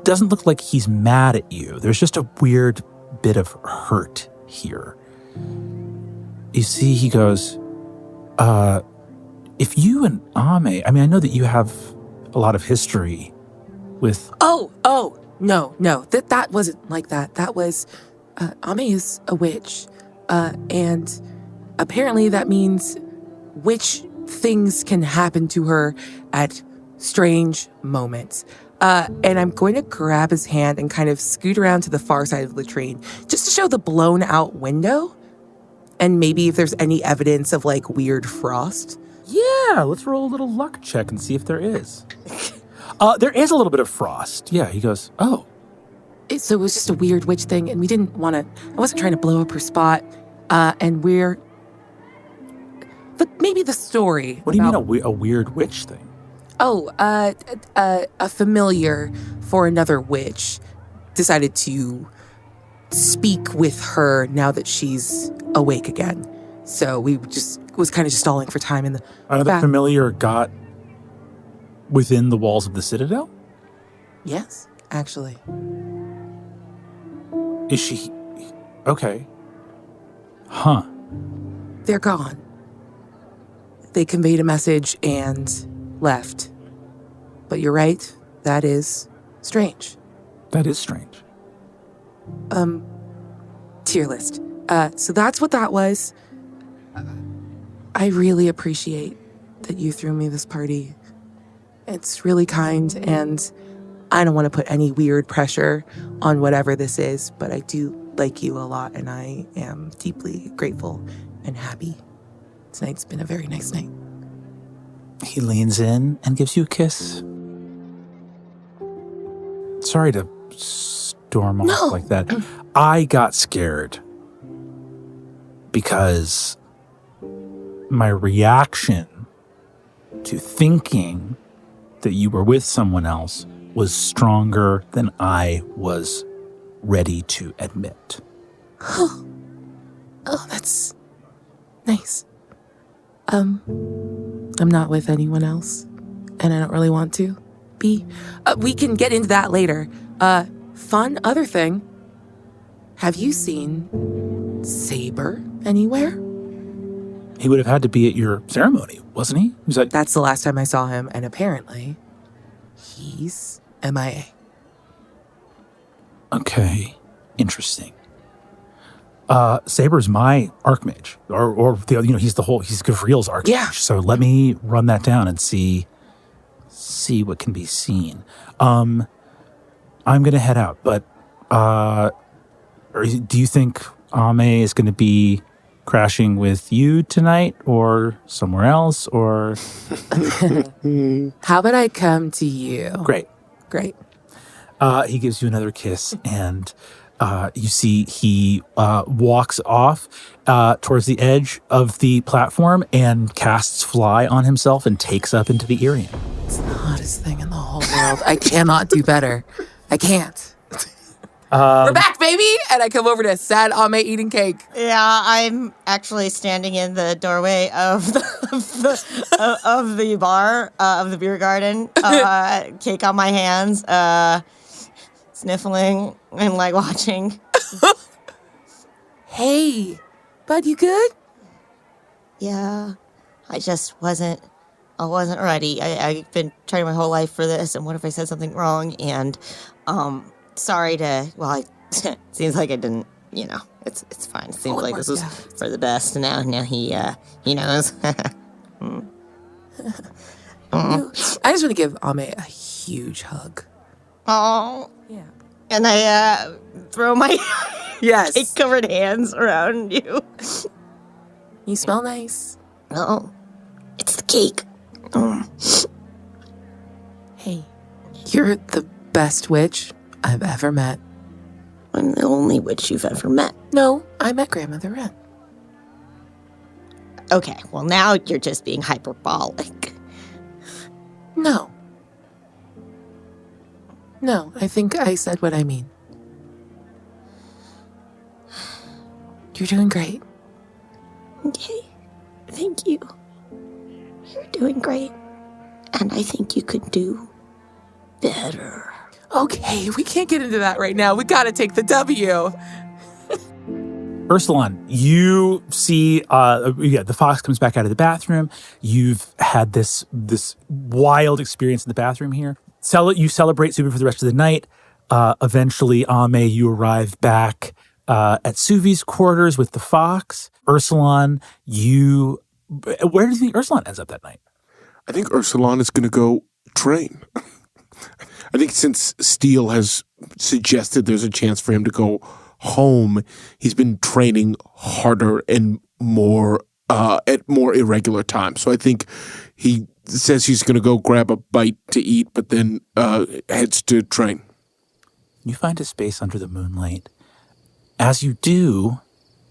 Doesn't look like he's mad at you. There's just a weird bit of hurt here. You see, he goes, if you and Ame, I mean, I know that you have a lot of history with... Oh, no, that wasn't like that. That was, Ame is a witch, and apparently that means witch things can happen to her at strange moments. And I'm going to grab his hand and kind of scoot around to the far side of the latrine just to show the blown out window and maybe if there's any evidence of like weird frost. Yeah, let's roll a little luck check and see if there is. There is a little bit of frost. Yeah, he goes, oh. So it was just a weird witch thing, and we didn't want to... I wasn't trying to blow up her spot, and we're... But maybe the story... What do you mean a weird witch thing? Oh, a familiar for another witch decided to speak with her now that she's awake again. So we was kind of just stalling for time in the Another familiar got within the walls of the Citadel? Yes, actually. Is she... Okay. Huh. They're gone. They conveyed a message and left. But you're right, that is strange. That is strange. Tier list. So that's what that was. I really appreciate that you threw me this party. It's really kind, and I don't want to put any weird pressure on whatever this is, but I do like you a lot, and I am deeply grateful and happy. Tonight's been a very nice night. He leans in and gives you a kiss. Sorry to storm off like that. I got scared because my reaction to thinking that you were with someone else was stronger than I was ready to admit. Oh, that's nice. I'm not with anyone else, and I don't really want to be. We can get into that later. Fun other thing. Have you seen Saber anywhere? He would have had to be at your ceremony, wasn't he? Was that... That's the last time I saw him, and apparently, he's MIA. Okay, interesting. Saber's my archmage, or he's Gavriel's archmage. Yeah. So let me run that down and see what can be seen. I'm gonna head out, but do you think Ame is gonna be crashing with you tonight, or somewhere else, or? How about I come to you? Great. Great. He gives you another kiss, and you see he walks off towards the edge of the platform and casts fly on himself and takes up into the Irian. It's the hottest thing in the whole world. I cannot do better. I can't. We're back, baby! And I come over to sad Ame eating cake. Yeah, I'm actually standing in the doorway of the bar, of the beer garden, cake on my hands, sniffling and like watching. Hey, bud, you good? Yeah, I just wasn't ready. I've been trying my whole life for this, and what if I said something wrong? And sorry to. Well, it seems like I didn't. It's fine. It seems like this was for the best. Now he knows. I just want to give Ame a huge hug. Oh. Yeah. And I throw my Yes. cake-covered hands around you. You smell nice. Oh, it's the cake. Hey, you're the best witch I've ever met. I'm the only witch you've ever met. No, I met Grandmother Wren. Okay, well, now you're just being hyperbolic. No. No, I think I said what I mean. You're doing great. Okay, thank you. You're doing great. And I think you could do better. Okay, we can't get into that right now. We gotta take the W. Ursulon, you see, the fox comes back out of the bathroom. You've had this wild experience in the bathroom here. You celebrate Suvi for the rest of the night. Eventually, Ame, you arrive back at Suvi's quarters with the fox. Ursulon, where do you think Ursulon ends up that night? I think Ursulon is going to go train. I think since Steele has suggested there's a chance for him to go home, he's been training harder and more at more irregular times. So I think he says he's going to go grab a bite to eat, but then heads to train. You find a space under the moonlight. As you do,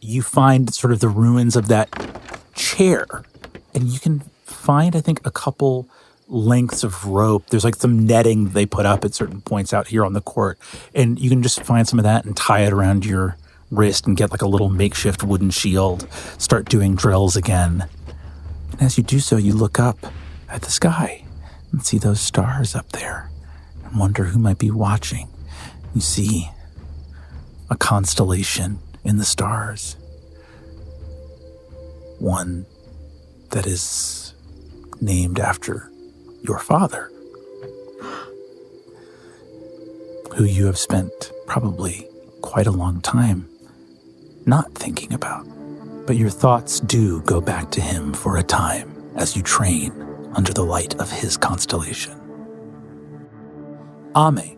you find sort of the ruins of that chair, and you can find, I think, a couple lengths of rope. There's like some netting they put up at certain points out here on the court, and you can just find some of that and tie it around your wrist and get like a little makeshift wooden shield, start doing drills again. And as you do so, you look up at the sky and see those stars up there and wonder who might be watching. You see a constellation in the stars, one that is named after your father, who you have spent probably quite a long time not thinking about. But your thoughts do go back to him for a time as you train under the light of his constellation. Ame,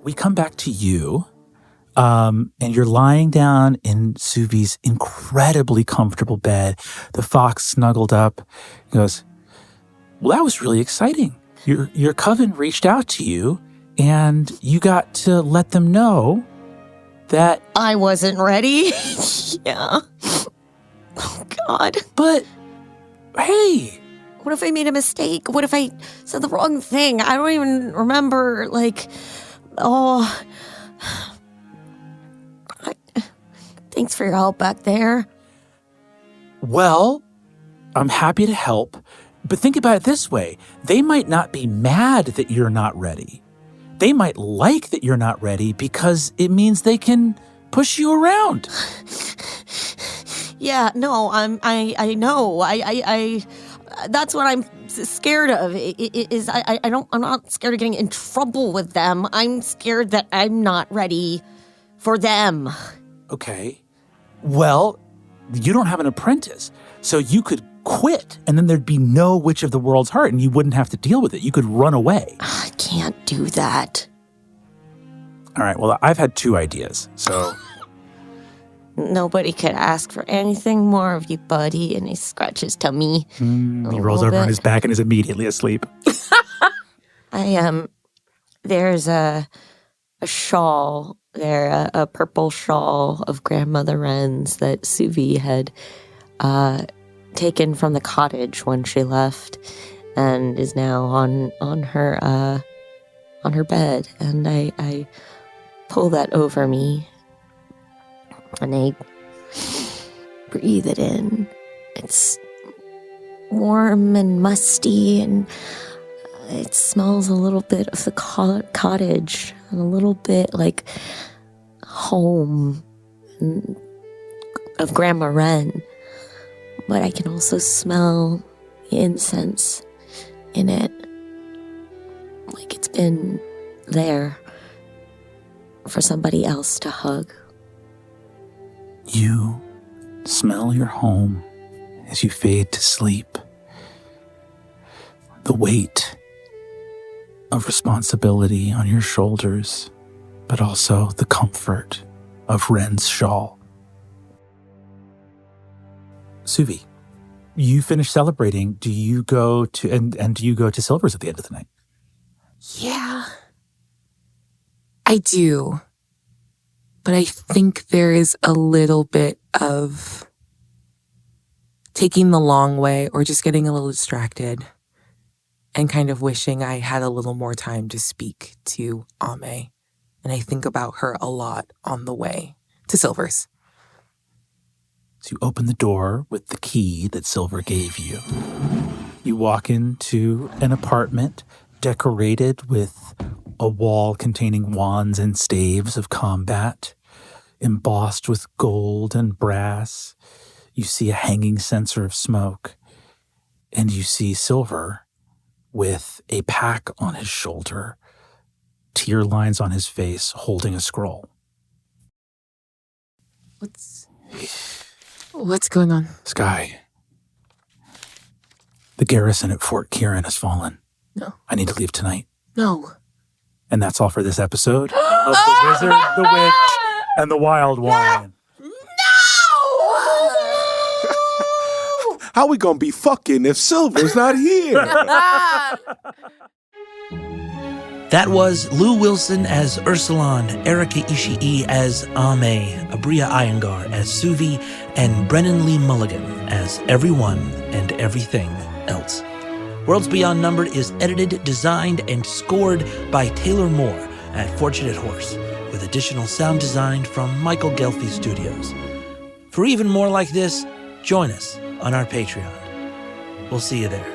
we come back to you, and you're lying down in Suvi's incredibly comfortable bed. The fox snuggled up. He goes, well, that was really exciting. Your coven reached out to you, and you got to let them know that... I wasn't ready. Yeah. Oh, God. But, hey... What if I made a mistake? What if I said the wrong thing? I don't even remember, Thanks for your help back there. Well, I'm happy to help, but think about it this way. They might not be mad that you're not ready. They might like that you're not ready because it means they can push you around. Yeah, no, I know. That's what I'm scared of. I'm not scared of getting in trouble with them. I'm scared that I'm not ready for them. Okay. Well, you don't have an apprentice, so you could quit, and then there'd be no Witch of the World's Heart, and you wouldn't have to deal with it. You could run away. I can't do that. All right, well, I've had 2 ideas, so... Nobody could ask for anything more of you, buddy, and he scratches tummy. He rolls over on his back and is immediately asleep. There's a shawl there, a purple shawl of Grandmother Wren's that Suvi had taken from the cottage when she left, and is now on her bed. And I pull that over me, and I breathe it in. It's warm and musty, and it smells a little bit of the cottage, and a little bit like home of Grandma Wren. But I can also smell the incense in it, like it's been there for somebody else to hug. You smell your home as you fade to sleep. The weight of responsibility on your shoulders, but also the comfort of Wren's shawl. Suvi, you finish celebrating. Do you go to and do you go to Silver's at the end of the night? Yeah, I do. But I think there is a little bit of taking the long way or just getting a little distracted and kind of wishing I had a little more time to speak to Ame. And I think about her a lot on the way to Silver's. So you open the door with the key that Silver gave you. You walk into an apartment decorated with a wall containing wands and staves of combat, embossed with gold and brass. You see a hanging censer of smoke, and you see Silver with a pack on his shoulder, tear lines on his face, holding a scroll. What's going on? Sky, the garrison at Fort Kieran has fallen. No. I need to leave tonight. No. And that's all for this episode of The Wizard, the Witch, and the Wild Wine. How we gonna be fucking if Silver's not here? That was Lou Wilson as Ursulon, Erika Ishii as Ame, Aabria Iyengar as Suvi, and Brennan Lee Mulligan as everyone and everything else. Worlds Beyond Numbered is edited, designed, and scored by Taylor Moore at Fortunate Horse, with additional sound design from Michael Gelfi Studios. For even more like this, join us on our Patreon. We'll see you there.